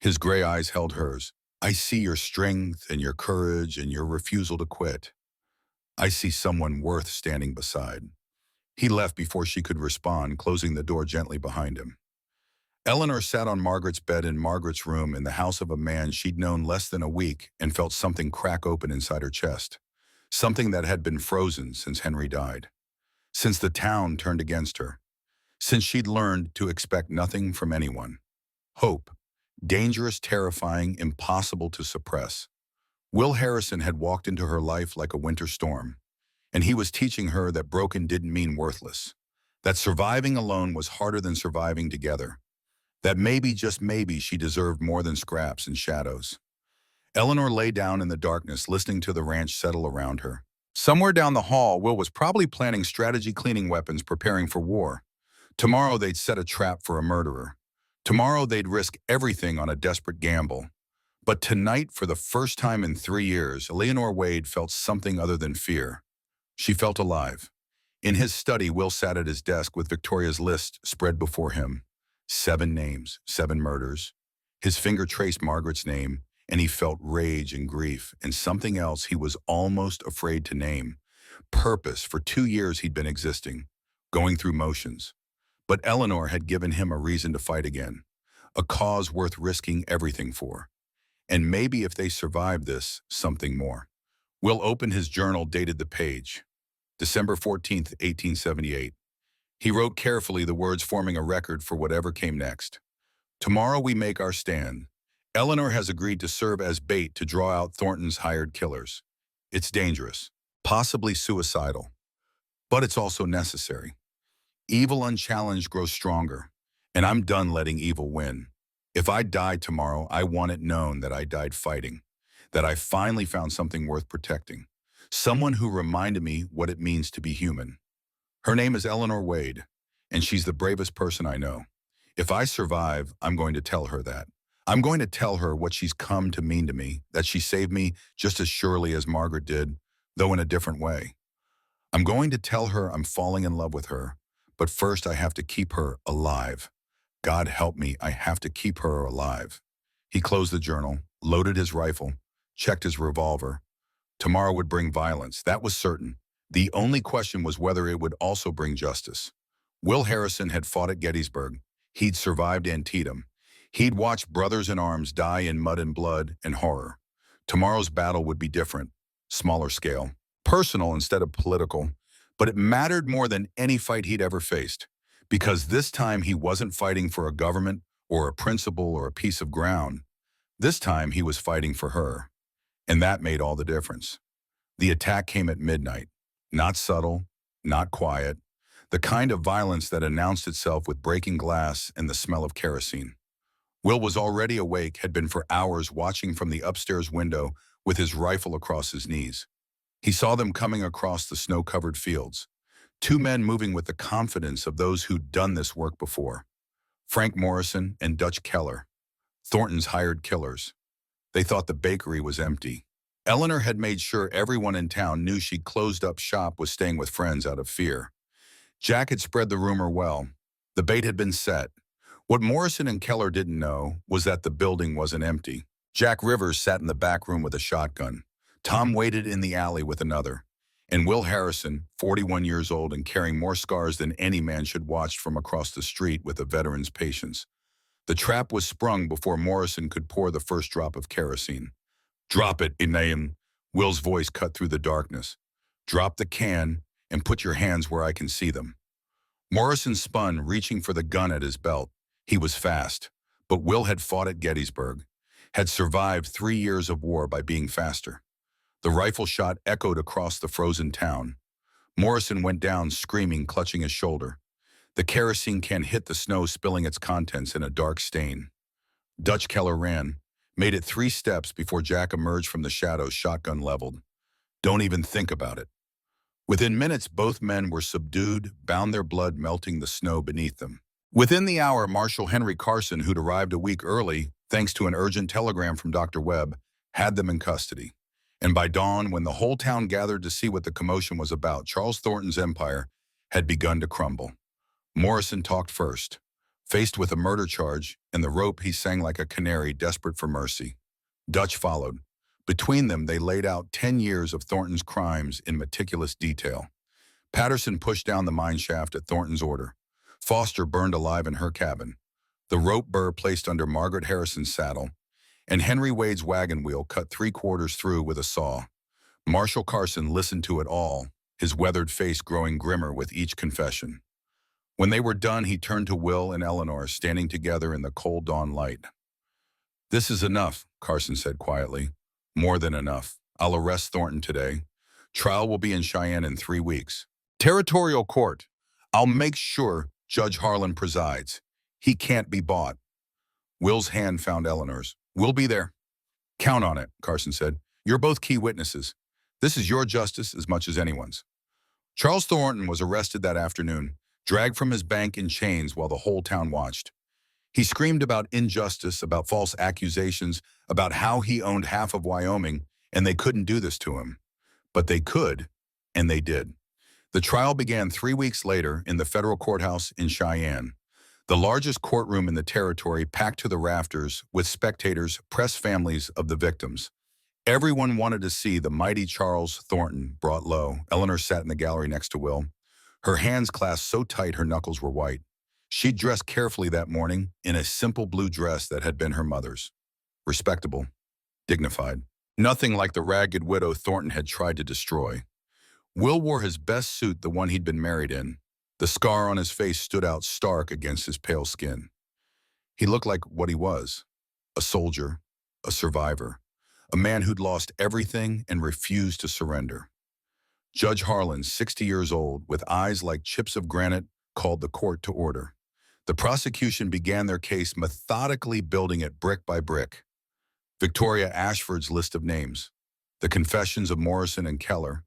His gray eyes held hers. I see your strength and your courage and your refusal to quit. I see someone worth standing beside. He left before she could respond, closing the door gently behind him. Eleanor sat on Margaret's bed in Margaret's room in the house of a man she'd known less than a week and felt something crack open inside her chest. Something that had been frozen since Henry died. Since the town turned against her. Since she'd learned to expect nothing from anyone. Hope. Dangerous, terrifying, impossible to suppress. Will Harrison had walked into her life like a winter storm. And he was teaching her that broken didn't mean worthless. That surviving alone was harder than surviving together. That maybe, just maybe, she deserved more than scraps and shadows. Eleanor lay down in the darkness, listening to the ranch settle around her. Somewhere down the hall, Will was probably planning strategy, cleaning weapons, preparing for war. Tomorrow they'd set a trap for a murderer. Tomorrow they'd risk everything on a desperate gamble. But tonight, for the first time in 3 years, Eleanor Wade felt something other than fear. She felt alive. In his study, Will sat at his desk with Victoria's list spread before him. 7 names, 7 murders. His finger traced Margaret's name, and he felt rage and grief, and something else he was almost afraid to name. Purpose. For 2 years he'd been existing, going through motions. But Eleanor had given him a reason to fight again, a cause worth risking everything for. And maybe if they survived this, something more. Will opened his journal, dated the page. December 14th, 1878. He wrote carefully, the words forming a record for whatever came next. Tomorrow we make our stand. Eleanor has agreed to serve as bait to draw out Thornton's hired killers. It's dangerous, possibly suicidal, but it's also necessary. Evil unchallenged grows stronger, and I'm done letting evil win. If I die tomorrow, I want it known that I died fighting, that I finally found something worth protecting, someone who reminded me what it means to be human. Her name is Eleanor Wade, and she's the bravest person I know. If I survive, I'm going to tell her that. I'm going to tell her what she's come to mean to me, that she saved me just as surely as Margaret did, though in a different way. I'm going to tell her I'm falling in love with her, but first I have to keep her alive. God help me, I have to keep her alive. He closed the journal, loaded his rifle, checked his revolver. Tomorrow would bring violence, that was certain. The only question was whether it would also bring justice. Will Harrison had fought at Gettysburg. He'd survived Antietam. He'd watched brothers in arms die in mud and blood and horror. Tomorrow's battle would be different, smaller scale, personal instead of political, but it mattered more than any fight he'd ever faced, because this time he wasn't fighting for a government or a principle or a piece of ground. This time he was fighting for her, and that made all the difference. The attack came at midnight, not subtle, not quiet, the kind of violence that announced itself with breaking glass and the smell of kerosene. Will was already awake, had been for hours, watching from the upstairs window with his rifle across his knees. He saw them coming across the snow-covered fields, 2 men moving with the confidence of those who'd done this work before. Frank Morrison and Dutch Keller, Thornton's hired killers. They thought the bakery was empty. Eleanor had made sure everyone in town knew she'd closed up shop, was staying with friends out of fear. Jack had spread the rumor well. The bait had been set. What Morrison and Keller didn't know was that the building wasn't empty. Jack Rivers sat in the back room with a shotgun. Tom waited in the alley with another. And Will Harrison, 41 years old and carrying more scars than any man should, watched from across the street with a veteran's patience. The trap was sprung before Morrison could pour the first drop of kerosene. "Drop it, Inayim," Will's voice cut through the darkness. "Drop the can and put your hands where I can see them." Morrison spun, reaching for the gun at his belt. He was fast, but Will had fought at Gettysburg, had survived 3 years of war by being faster. The rifle shot echoed across the frozen town. Morrison went down screaming, clutching his shoulder. The kerosene can hit the snow, spilling its contents in a dark stain. Dutch Keller ran, made it 3 steps before Jack emerged from the shadows, shotgun leveled. "Don't even think about it." Within minutes, both men were subdued, bound, their blood melting the snow beneath them. Within the hour, Marshal Henry Carson, who'd arrived a week early, thanks to an urgent telegram from Dr. Webb, had them in custody. And by dawn, when the whole town gathered to see what the commotion was about, Charles Thornton's empire had begun to crumble. Morrison talked first. Faced with a murder charge and the rope, he sang like a canary, desperate for mercy. Dutch followed. Between them, they laid out 10 years of Thornton's crimes in meticulous detail. Patterson pushed down the mine shaft at Thornton's order. Foster burned alive in her cabin. the rope burr placed under Margaret Harrison's saddle, and Henry Wade's wagon wheel cut 3/4 through with a saw. Marshal Carson listened to it all, his weathered face growing grimmer with each confession. When they were done, he turned to Will and Eleanor, standing together in the cold dawn light. "This is enough," Carson said quietly. "More than enough. I'll arrest Thornton today. Trial will be in Cheyenne in 3 weeks. Territorial court. I'll make sure Judge Harlan presides. He can't be bought." Will's hand found Eleanor's. "We'll be there." "Count on it," Carson said. "You're both key witnesses. This is your justice as much as anyone's." Charles Thornton was arrested that afternoon, dragged from his bank in chains while the whole town watched. He screamed about injustice, about false accusations, about how he owned half of Wyoming, and they couldn't do this to him. But they could, and they did. The trial began 3 weeks later in the federal courthouse in Cheyenne, the largest courtroom in the territory, packed to the rafters with spectators, press, families of the victims. Everyone wanted to see the mighty Charles Thornton brought low. Eleanor sat in the gallery next to Will, her hands clasped so tight her knuckles were white. She'd dressed carefully that morning in a simple blue dress that had been her mother's. Respectable, dignified. Nothing like the ragged widow Thornton had tried to destroy. Will wore his best suit, the one he'd been married in. The scar on his face stood out stark against his pale skin. He looked like what he was, a soldier, a survivor, a man who'd lost everything and refused to surrender. Judge Harlan, 60 years old, with eyes like chips of granite, called the court to order. The prosecution began their case, methodically building it brick by brick. Victoria Ashford's list of names, the confessions of Morrison and Keller,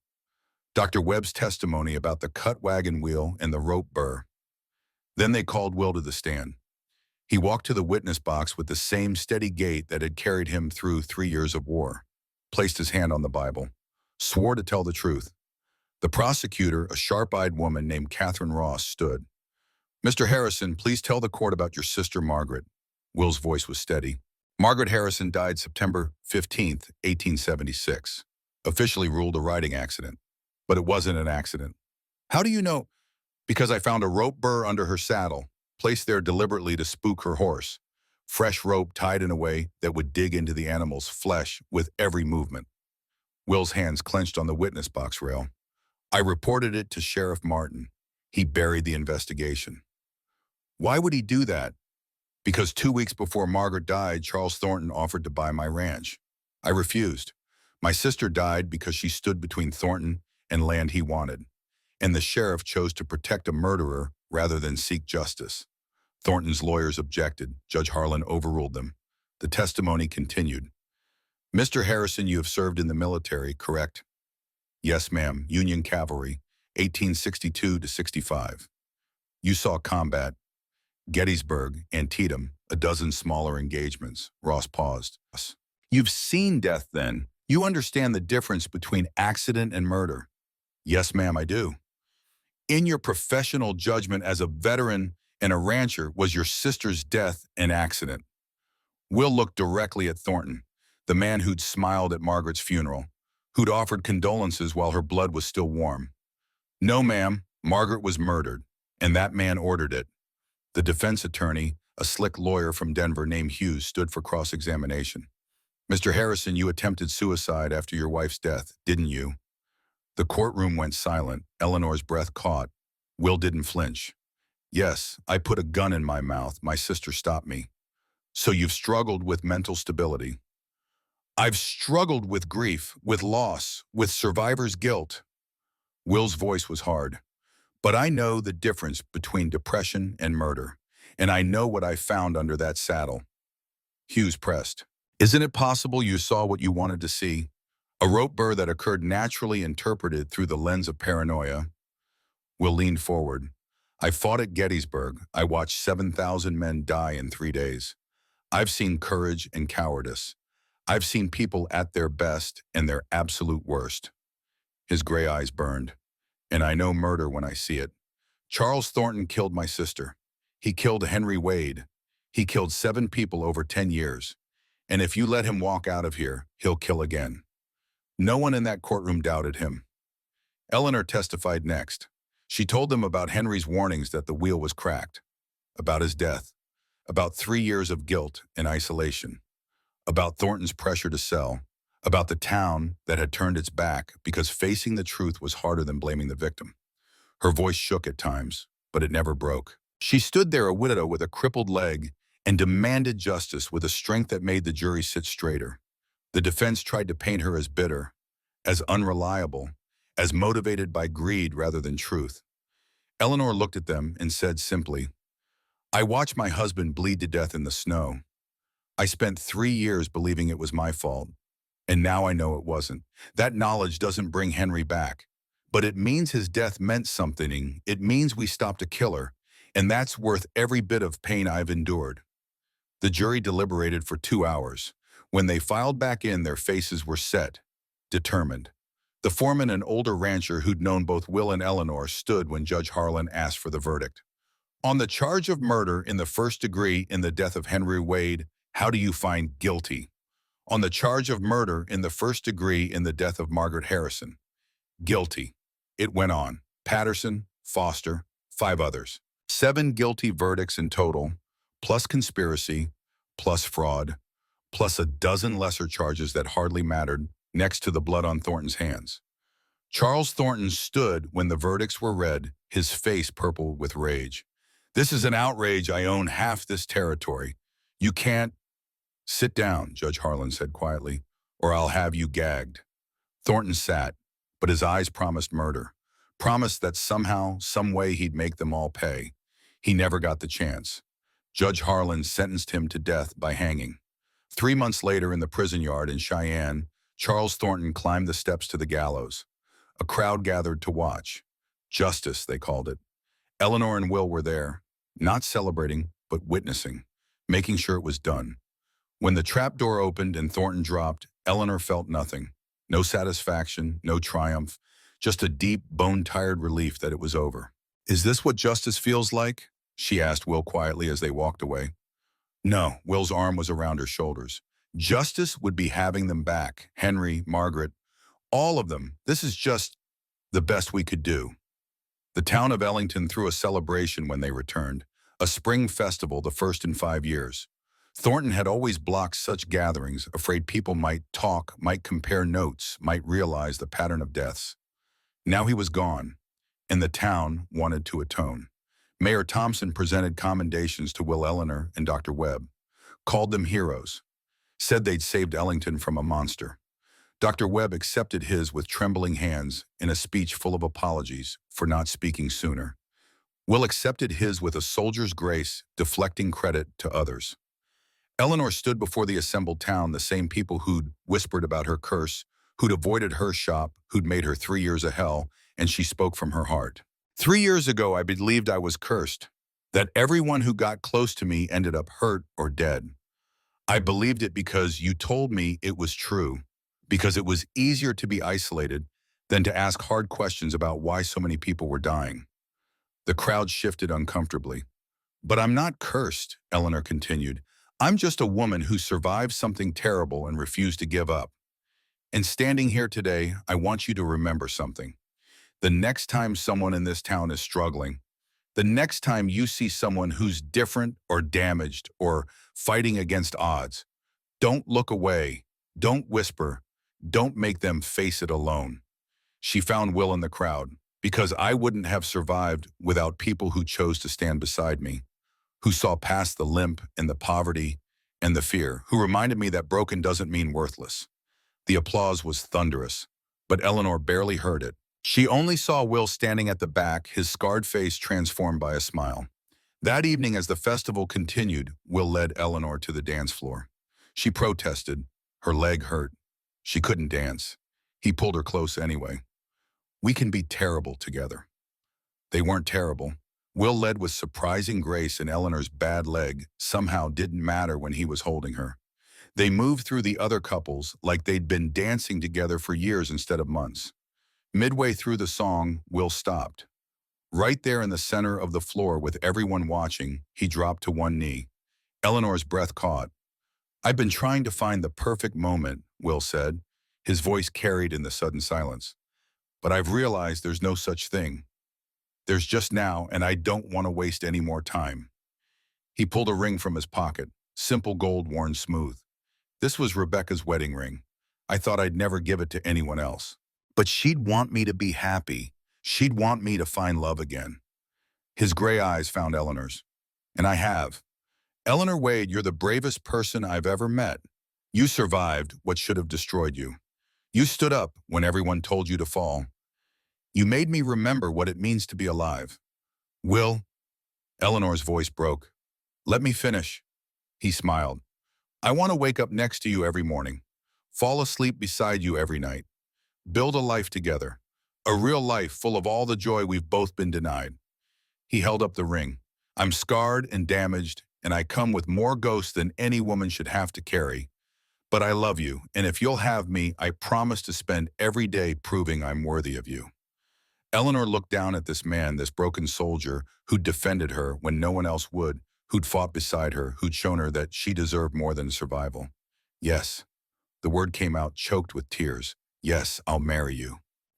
Dr. Webb's testimony about the cut wagon wheel and the rope burr. Then they called Will to the stand. He walked to the witness box with the same steady gait that had carried him through 3 years of war, placed his hand on the Bible, swore to tell the truth. The prosecutor, a sharp-eyed woman named Catherine Ross, stood. "Mr. Harrison, please tell the court about your sister Margaret." Will's voice was steady. "Margaret Harrison died September 15th, 1876. Officially ruled a riding accident. But it wasn't an accident." "How do you know?" "Because I found a rope burr under her saddle, placed there deliberately to spook her horse. Fresh rope tied in a way that would dig into the animal's flesh with every movement." Will's hands clenched on the witness box rail. "I reported it to Sheriff Martin. He buried the investigation." "Why would he do that?" "Because 2 weeks before Margaret died, Charles Thornton offered to buy my ranch. I refused. My sister died because she stood between Thornton and land he wanted, and the sheriff chose to protect a murderer rather than seek justice. Thornton's lawyers objected. Judge Harlan overruled them. The testimony continued. "Mr. Harrison, you have served in the military, correct?" "Yes, ma'am. Union Cavalry, 1862 to 65. "You saw combat. Gettysburg, Antietam, a dozen smaller engagements." Ross paused. "You've seen death then. You understand the difference between accident and murder." "Yes, ma'am, I do." "In your professional judgment as a veteran and a rancher, was your sister's death an accident?" Will looked directly at Thornton, the man who'd smiled at Margaret's funeral, who'd offered condolences while her blood was still warm. "No, ma'am, Margaret was murdered, and that man ordered it." The defense attorney, a slick lawyer from Denver named Hughes, stood for cross-examination. "Mr. Harrison, you attempted suicide after your wife's death, didn't you?" The courtroom went silent. Eleanor's breath caught. Will didn't flinch. "Yes, I put a gun in my mouth. My sister stopped me." "So you've struggled with mental stability?" "I've struggled with grief, with loss, with survivor's guilt." Will's voice was hard. "But I know the difference between depression and murder, and I know what I found under that saddle." Hughes pressed. "Isn't it possible you saw what you wanted to see? A rope burr that occurred naturally, interpreted through the lens of paranoia?" Will leaned forward. "I fought at Gettysburg. I watched 7,000 men die in 3 days. I've seen courage and cowardice. I've seen people at their best and their absolute worst." His gray eyes burned. "And I know murder when I see it. Charles Thornton killed my sister. He killed Henry Wade. He killed 7 people over 10 years. And if you let him walk out of here, he'll kill again." No one in that courtroom doubted him. Eleanor testified next. She told them about Henry's warnings that the wheel was cracked, about his death, about 3 years of guilt and isolation, about Thornton's pressure to sell, about the town that had turned its back because facing the truth was harder than blaming the victim. Her voice shook at times, but it never broke. She stood there a widow with a crippled leg and demanded justice with a strength that made the jury sit straighter. The defense tried to paint her as bitter, as unreliable, as motivated by greed rather than truth. Eleanor looked at them and said simply, "I watched my husband bleed to death in the snow. I spent 3 years believing it was my fault, and now I know it wasn't. That knowledge doesn't bring Henry back, but it means his death meant something. It means we stopped a killer, and that's worth every bit of pain I've endured." The jury deliberated for 2 hours. When they filed back in, their faces were set, determined. The foreman, an older rancher who'd known both Will and Eleanor, stood when Judge Harlan asked for the verdict. "On the charge of murder in the first degree in the death of Henry Wade, how do you find guilty? On the charge of murder in the first degree in the death of Margaret Harrison, guilty." It went on. Patterson, Foster, 5 others. 7 guilty verdicts in total, plus conspiracy, plus fraud, plus a dozen lesser charges that hardly mattered next to the blood on Thornton's hands. Charles Thornton stood when the verdicts were read, his face purple with rage. "This is an outrage. I own half this territory. You can't—" "Sit down," Judge Harlan said quietly, "or I'll have you gagged." Thornton sat, but his eyes promised murder, promised that somehow, some way he'd make them all pay. He never got the chance. Judge Harlan sentenced him to death by hanging. 3 months later, in the prison yard in Cheyenne, Charles Thornton climbed the steps to the gallows. A crowd gathered to watch. Justice, they called it. Eleanor and Will were there, not celebrating, but witnessing, making sure it was done. When the trap door opened and Thornton dropped, Eleanor felt nothing. No satisfaction, no triumph, just a deep, bone-tired relief that it was over. "Is this what justice feels like?" she asked Will quietly as they walked away. No, Will's arm was around her shoulders. "Justice would be having them back. Henry, Margaret, all of them. This is just the best we could do." The town of Ellington threw a celebration when they returned, a spring festival, the first in 5 years. Thornton had always blocked such gatherings, afraid people might talk, might compare notes, might realize the pattern of deaths. Now he was gone, and the town wanted to atone. Mayor Thompson presented commendations to Will Eleanor and Dr. Webb, called them heroes, said they'd saved Ellington from a monster. Dr. Webb accepted his with trembling hands in a speech full of apologies for not speaking sooner. Will accepted his with a soldier's grace, deflecting credit to others. Eleanor stood before the assembled town, the same people who'd whispered about her curse, who'd avoided her shop, who'd made her 3 years a hell, and she spoke from her heart. "3 years ago, I believed I was cursed, that everyone who got close to me ended up hurt or dead. I believed it because you told me it was true, because it was easier to be isolated than to ask hard questions about why so many people were dying." The crowd shifted uncomfortably. "But I'm not cursed," Eleanor continued. "I'm just a woman who survived something terrible and refused to give up. And standing here today, I want you to remember something. The next time someone in this town is struggling, the next time you see someone who's different or damaged or fighting against odds, don't look away, don't whisper, don't make them face it alone." She found Will in the crowd, "because I wouldn't have survived without people who chose to stand beside me, who saw past the limp and the poverty and the fear, who reminded me that broken doesn't mean worthless." The applause was thunderous, but Eleanor barely heard it. She only saw Will standing at the back, his scarred face transformed by a smile. That evening, as the festival continued, Will led Eleanor to the dance floor. She protested. Her leg hurt. She couldn't dance. He pulled her close anyway. "We can be terrible together." They weren't terrible. Will led with surprising grace, and Eleanor's bad leg somehow didn't matter when he was holding her. They moved through the other couples like they'd been dancing together for years instead of months. Midway through the song, Will stopped. Right there in the center of the floor with everyone watching, he dropped to one knee. Eleanor's breath caught. "I've been trying to find the perfect moment," Will said, his voice carried in the sudden silence. "But I've realized there's no such thing. There's just now, and I don't want to waste any more time." He pulled a ring from his pocket, simple gold worn smooth. This was Rebecca's wedding ring. I thought I'd never give it to anyone else. But she'd want me to be happy. She'd want me to find love again. His gray eyes found Eleanor's. And I have. Eleanor Wade, you're the bravest person I've ever met. You survived what should have destroyed you. You stood up when everyone told you to fall. You made me remember what it means to be alive. Will, Eleanor's voice broke. Let me finish. He smiled. I want to wake up next to you every morning, fall asleep beside you every night, build a life together, a real life full of all the joy we've both been denied. He held up the ring. I'm scarred and damaged, and I come with more ghosts than any woman should have to carry. But I love you, and if you'll have me, I promise to spend every day proving I'm worthy of you. Eleanor looked down at this man, this broken soldier, who'd defended her when no one else would, who'd fought beside her, who'd shown her that she deserved more than survival. Yes, the word came out choked with tears. Yes, I'll marry you.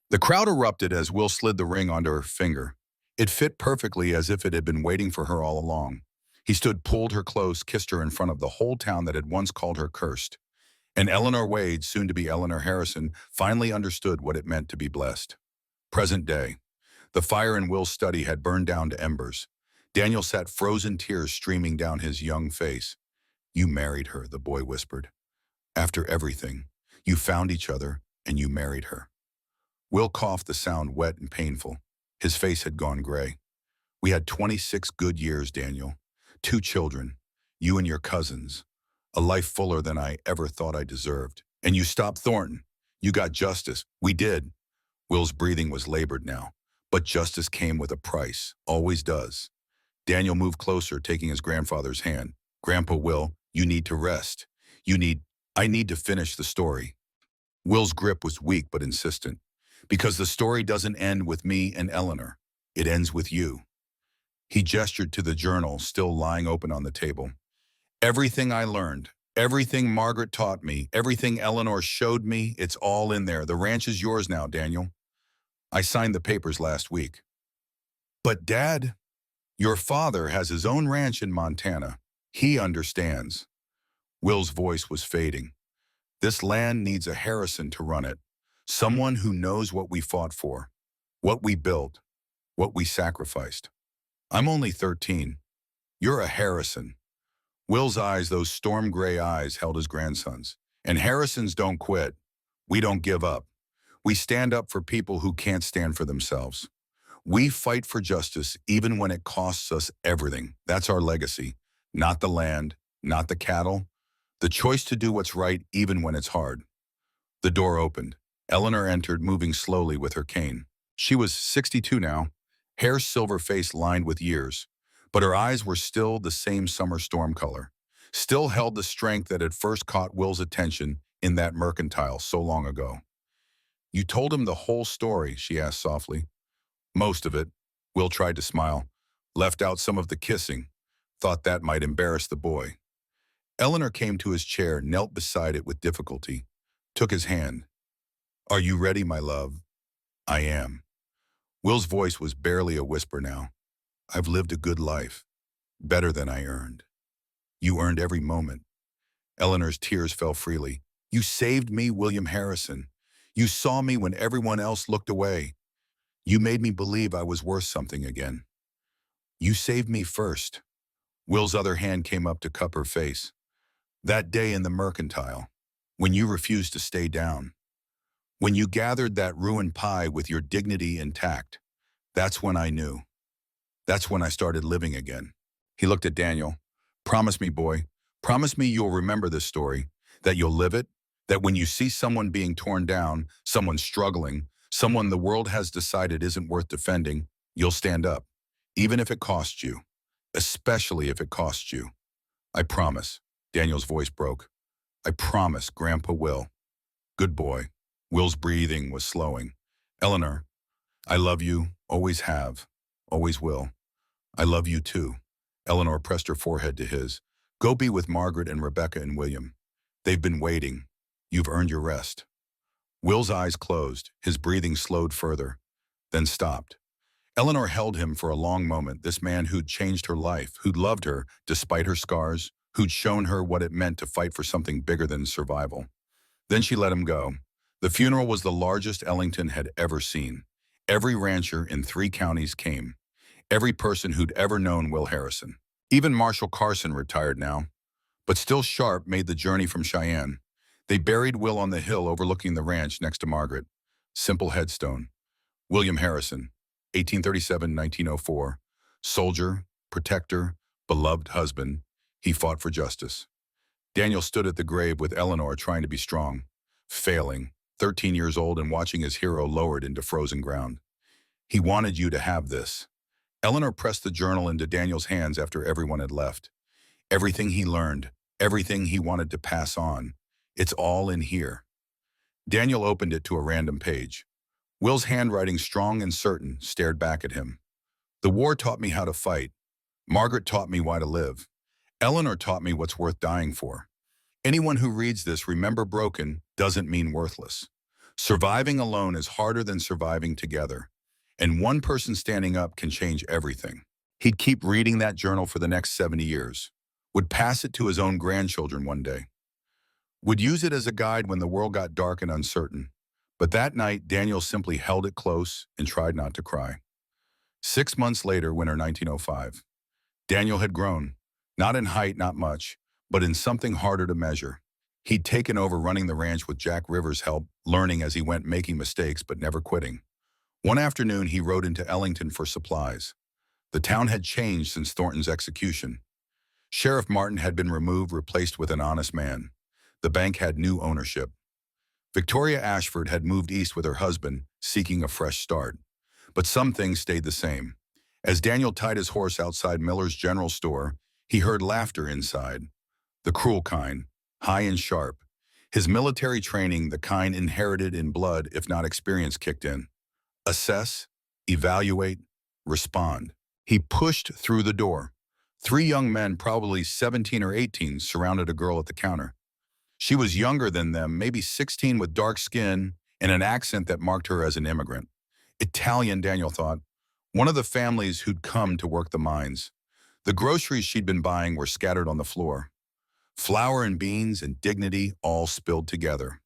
The crowd erupted as Will slid the ring onto her finger. It fit perfectly as if it had been waiting for her all along. He stood, pulled her close, kissed her in front of the whole town that had once called her cursed. And Eleanor Wade, soon to be Eleanor Harrison, finally understood what it meant to be blessed. Present day. The fire in Will's study had burned down to embers. Daniel sat, frozen tears streaming down his young face. You married her, the boy whispered. After everything, you found each other and you married her. Will coughed, the sound wet and painful. His face had gone gray. We had 26 good years, Daniel. 2 children, you and your cousins. A life fuller than I ever thought I deserved. And you stopped Thornton. You got justice. We did. Will's breathing was labored now. But justice came with a price. Always does. Daniel moved closer, taking his grandfather's hand. Grandpa Will, you need to rest. I need to finish the story. Will's grip was weak but insistent. Because the story doesn't end with me and Eleanor. It ends with you. He gestured to the journal still lying open on the table. Everything I learned, everything Margaret taught me, everything Eleanor showed me, it's all in there. The ranch is yours now, Daniel. I signed the papers last week. But Dad, your father has his own ranch in Montana. He understands. Will's voice was fading. This land needs a Harrison to run it. Someone who knows what we fought for, what we built, what we sacrificed. I'm only 13. You're a Harrison. Will's eyes, those storm gray eyes, held his grandson's. And Harrisons don't quit. We don't give up. We stand up for people who can't stand for themselves. We fight for justice even when it costs us everything. That's our legacy. Not the land, not the cattle. The choice to do what's right even when it's hard. The door opened. Eleanor entered, moving slowly with her cane. She was 62 now, hair silver face lined with years. But her eyes were still the same summer storm color, still held the strength that had first caught Will's attention in that mercantile so long ago. You told him the whole story, she asked softly. Most of it. Will tried to smile, left out some of the kissing, thought that might embarrass the boy. Eleanor came to his chair, knelt beside it with difficulty, took his hand. Are you ready, my love? I am. Will's voice was barely a whisper now. I've lived a good life, better than I earned. You earned every moment. Eleanor's tears fell freely. You saved me, William Harrison. You saw me when everyone else looked away. You made me believe I was worth something again. You saved me first. Will's other hand came up to cup her face. That day in the mercantile, when you refused to stay down, when you gathered that ruined pie with your dignity intact, that's when I knew. That's when I started living again. He looked at Daniel. Promise me, boy. Promise me you'll remember this story, that you'll live it, that when you see someone being torn down, someone struggling, someone the world has decided isn't worth defending, you'll stand up, even if it costs you, especially if it costs you. I promise. Daniel's voice broke. I promise, Grandpa Will. Good boy. Will's breathing was slowing. Eleanor, I love you, always have, always will. I love you too. Eleanor pressed her forehead to his. Go be with Margaret and Rebecca and William. They've been waiting. You've earned your rest. Will's eyes closed, his breathing slowed further, then stopped. Eleanor held him for a long moment, this man who'd changed her life, who'd loved her despite her scars, who'd shown her what it meant to fight for something bigger than survival. Then she let him go. The funeral was the largest Ellington had ever seen. Every rancher in 3 counties came. Every person who'd ever known Will Harrison. Even Marshall Carson, retired now, but still sharp, made the journey from Cheyenne. They buried Will on the hill overlooking the ranch next to Margaret. Simple headstone. William Harrison, 1837–1904. Soldier, protector, beloved husband. He fought for justice. Daniel stood at the grave with Eleanor, trying to be strong, failing, 13 years old and watching his hero lowered into frozen ground. He wanted you to have this. Eleanor pressed the journal into Daniel's hands after everyone had left. Everything he learned, everything he wanted to pass on, it's all in here. Daniel opened it to a random page. Will's handwriting, strong and certain, stared back at him. The war taught me how to fight. Margaret taught me why to live. Eleanor taught me what's worth dying for. Anyone who reads this, remember, broken doesn't mean worthless. Surviving alone is harder than surviving together. And one person standing up can change everything. He'd keep reading that journal for the next 70 years. Would pass it to his own grandchildren one day. Would use it as a guide when the world got dark and uncertain. But that night, Daniel simply held it close and tried not to cry. 6 months later, winter 1905. Daniel had grown. Not in height, not much, but in something harder to measure. He'd taken over running the ranch with Jack Rivers' help, learning as he went, making mistakes, but never quitting. One afternoon, he rode into Ellington for supplies. The town had changed since Thornton's execution. Sheriff Martin had been removed, replaced with an honest man. The bank had new ownership. Victoria Ashford had moved east with her husband, seeking a fresh start. But some things stayed the same. As Daniel tied his horse outside Miller's General Store, he heard laughter inside. The cruel kind, high and sharp. His military training, the kind inherited in blood if not experience, kicked in. Assess, evaluate, respond. He pushed through the door. 3 young men, probably 17 or 18, surrounded a girl at the counter. She was younger than them, maybe 16, with dark skin and an accent that marked her as an immigrant. Italian, Daniel thought. One of the families who'd come to work the mines. The groceries she'd been buying were scattered on the floor. Flour and beans and dignity all spilled together.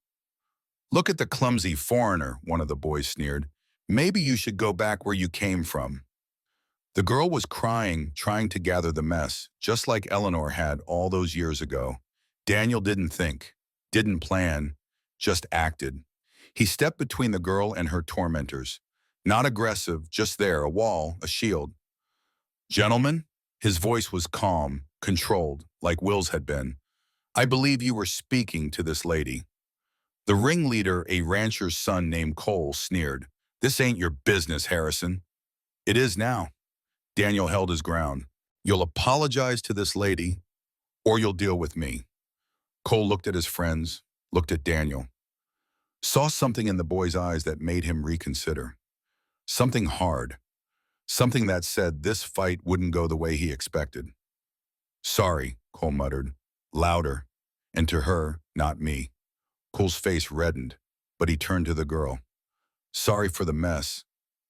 "Look at the clumsy foreigner," one of the boys sneered. "Maybe you should go back where you came from." The girl was crying, trying to gather the mess, just like Eleanor had all those years ago. Daniel didn't think, didn't plan, just acted. He stepped between the girl and her tormentors. Not aggressive, just there, a wall, a shield. "Gentlemen," his voice was calm, controlled, like Will's had been. "I believe you were speaking to this lady." The ringleader, a rancher's son named Cole, sneered. "This ain't your business, Harrison." "It is now." Daniel held his ground. "You'll apologize to this lady, or you'll deal with me." Cole looked at his friends, looked at Daniel. Saw something in the boy's eyes that made him reconsider. Something hard. Something that said this fight wouldn't go the way he expected. "Sorry," Cole muttered, louder, and to her, not me. Cole's face reddened, but he turned to the girl. "Sorry for the mess.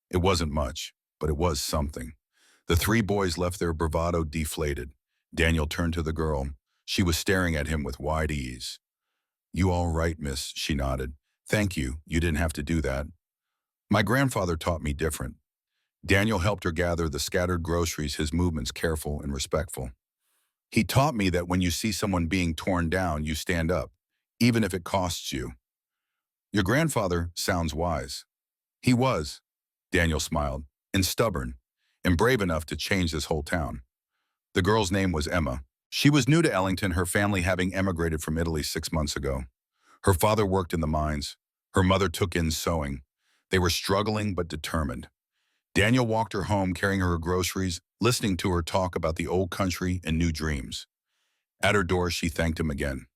It wasn't much, but it was something." The 3 boys left their bravado deflated. Daniel turned to the girl. She was staring at him with wide ease. "You all right, miss?" She nodded. "Thank you. You didn't have to do that." "My grandfather taught me different." Daniel helped her gather the scattered groceries, his movements careful and respectful. "He taught me that when you see someone being torn down, you stand up, even if it costs you." "Your grandfather sounds wise." "He was," Daniel smiled, "and stubborn, and brave enough to change this whole town." The girl's name was Emma. She was new to Ellington, her family having emigrated from Italy 6 months ago. Her father worked in the mines. Her mother took in sewing. They were struggling but determined. Daniel walked her home, carrying her groceries, listening to her talk about the old country and new dreams. At her door, she thanked him again.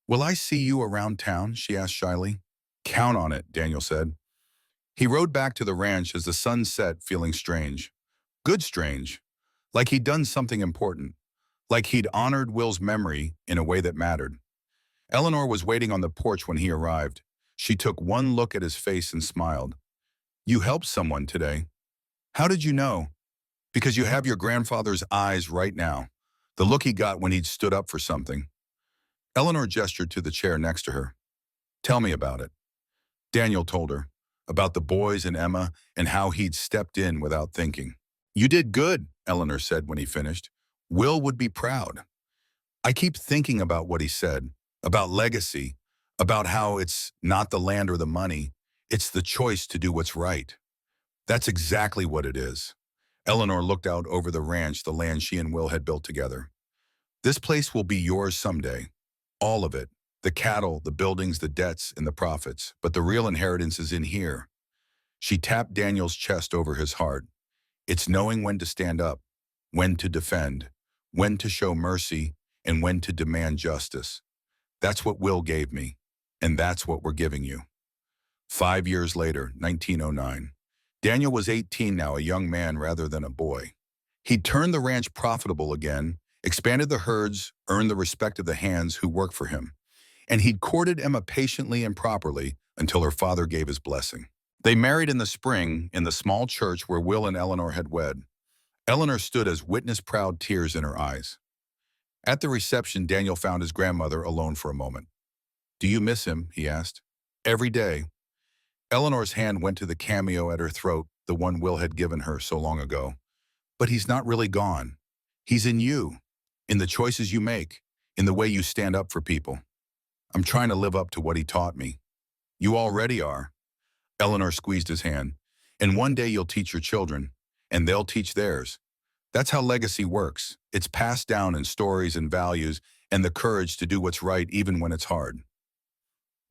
"Will I see you around town?" she asked shyly. "Count on it," Daniel said. He rode back to the ranch as the sun set, feeling strange. Good strange. Like he'd done something important. Like he'd honored Will's memory in a way that mattered. Eleanor was waiting on the porch when he arrived. She took one look at his face and smiled. "You helped someone today." How did you know? Because you have your grandfather's eyes right now. The look he got when he'd stood up for something. Eleanor gestured to the chair next to her. Tell me about it. Daniel told her about the boys and Emma and how he'd stepped in without thinking. You did good, Eleanor said when he finished. Will would be proud. I keep thinking about what he said, about legacy, about how it's not the land or the money, it's the choice to do what's right. That's exactly what it is. Eleanor looked out over the ranch, the land she and Will had built together. This place will be yours someday. All of it. The cattle, the buildings, the debts, and the profits. But the real inheritance is in here. She tapped Daniel's chest over his heart. It's knowing when to stand up, when to defend, when to show mercy, and when to demand justice. That's what Will gave me, and that's what we're giving you. 5 years later, 1909. Daniel was 18 now, a young man rather than a boy. He'd turned the ranch profitable again, expanded the herds, earned the respect of the hands who worked for him. And he'd courted Emma patiently and properly until her father gave his blessing. They married in the spring in the small church where Will and Eleanor had wed. Eleanor stood as witness-proud, tears in her eyes. At the reception, Daniel found his grandmother alone for a moment. Do you miss him? He asked. Every day. Eleanor's hand went to the cameo at her throat, the one Will had given her so long ago. But he's not really gone. He's in you, in the choices you make, in the way you stand up for people. I'm trying to live up to what he taught me. You already are. Eleanor squeezed his hand. And one day you'll teach your children, and they'll teach theirs. That's how legacy works. It's passed down in stories and values and the courage to do what's right even when it's hard.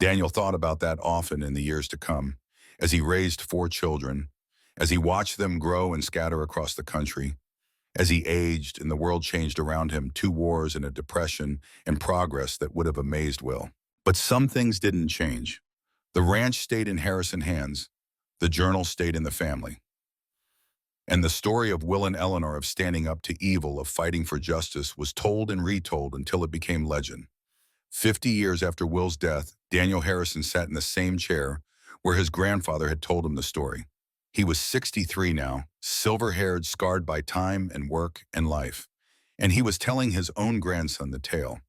Daniel thought about that often in the years to come, as he raised 4 children, as he watched them grow and scatter across the country, as he aged and the world changed around him, 2 wars and a depression and progress that would have amazed Will. But some things didn't change. The ranch stayed in Harrison hands. The journal stayed in the family. And the story of Will and Eleanor of standing up to evil, of fighting for justice, was told and retold until it became legend. 50 years after Will's death, Daniel Harrison sat in the same chair where his grandfather had told him the story. He was 63 now, silver-haired, scarred by time and work and life. And he was telling his own grandson the tale.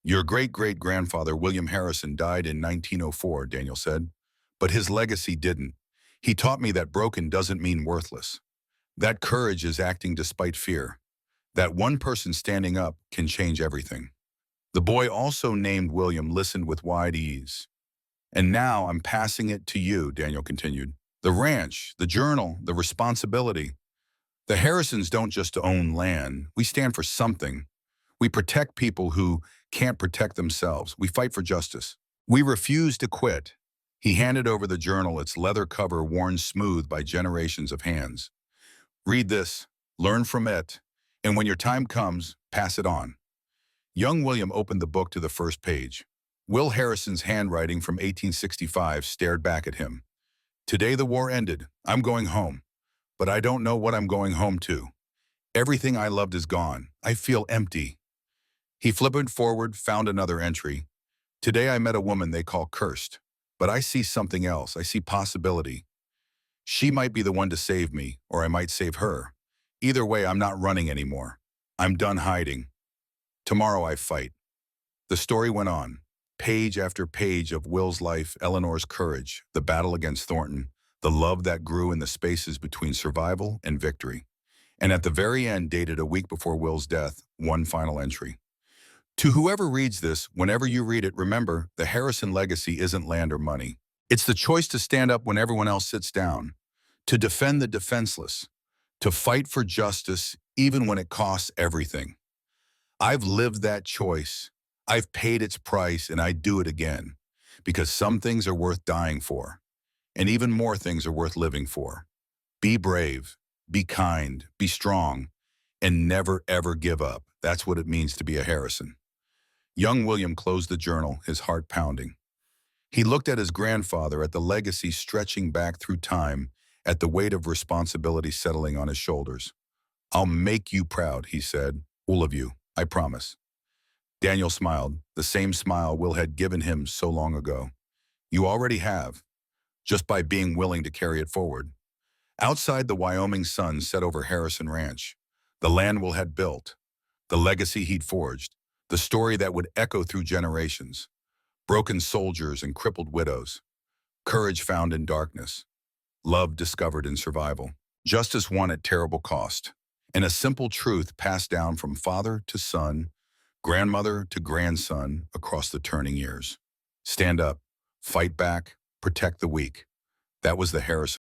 Your great-great-grandfather, William Harrison, died in 1904, Daniel said. But his legacy didn't. He taught me that broken doesn't mean worthless. That courage is acting despite fear. That one person standing up can change everything. The boy, also named William, listened with wide ease. And now I'm passing it to you, Daniel continued. The ranch, the journal, the responsibility. The Harrisons don't just own land. We stand for something. We protect people who can't protect themselves. We fight for justice. We refuse to quit. He handed over the journal, its leather cover worn smooth by generations of hands. Read this, learn from it, and when your time comes, pass it on. Young William opened the book to the first page. Will Harrison's handwriting from 1865 stared back at him. Today the war ended. I'm going home. But I don't know what I'm going home to. Everything I loved is gone. I feel empty. He flipped forward, found another entry. Today I met a woman they call cursed. But I see something else. I see possibility. She might be the one to save me, or I might save her. Either way, I'm not running anymore. I'm done hiding. Tomorrow I fight. The story went on. Page after page of Will's life, Eleanor's courage, the battle against Thornton, the love that grew in the spaces between survival and victory. And at the very end, dated a week before Will's death, one final entry. To whoever reads this, whenever you read it, remember, the Harrison legacy isn't land or money. It's the choice to stand up when everyone else sits down, to defend the defenseless, to fight for justice even when it costs everything. I've lived that choice. I've paid its price, and I do it again, because some things are worth dying for, and even more things are worth living for. Be brave, be kind, be strong, and never ever give up. That's what it means to be a Harrison. Young William closed the journal, his heart pounding. He looked at his grandfather, at the legacy stretching back through time, at the weight of responsibility settling on his shoulders. I'll make you proud, he said. All of you, I promise. Daniel smiled, the same smile Will had given him so long ago. You already have, just by being willing to carry it forward. Outside, the Wyoming sun set over Harrison Ranch. The land Will had built, the legacy he'd forged, the story that would echo through generations. Broken soldiers and crippled widows, courage found in darkness, love discovered in survival, justice won at terrible cost, and a simple truth passed down from father to son, grandmother to grandson across the turning years. Stand up, fight back, protect the weak. That was the Harrison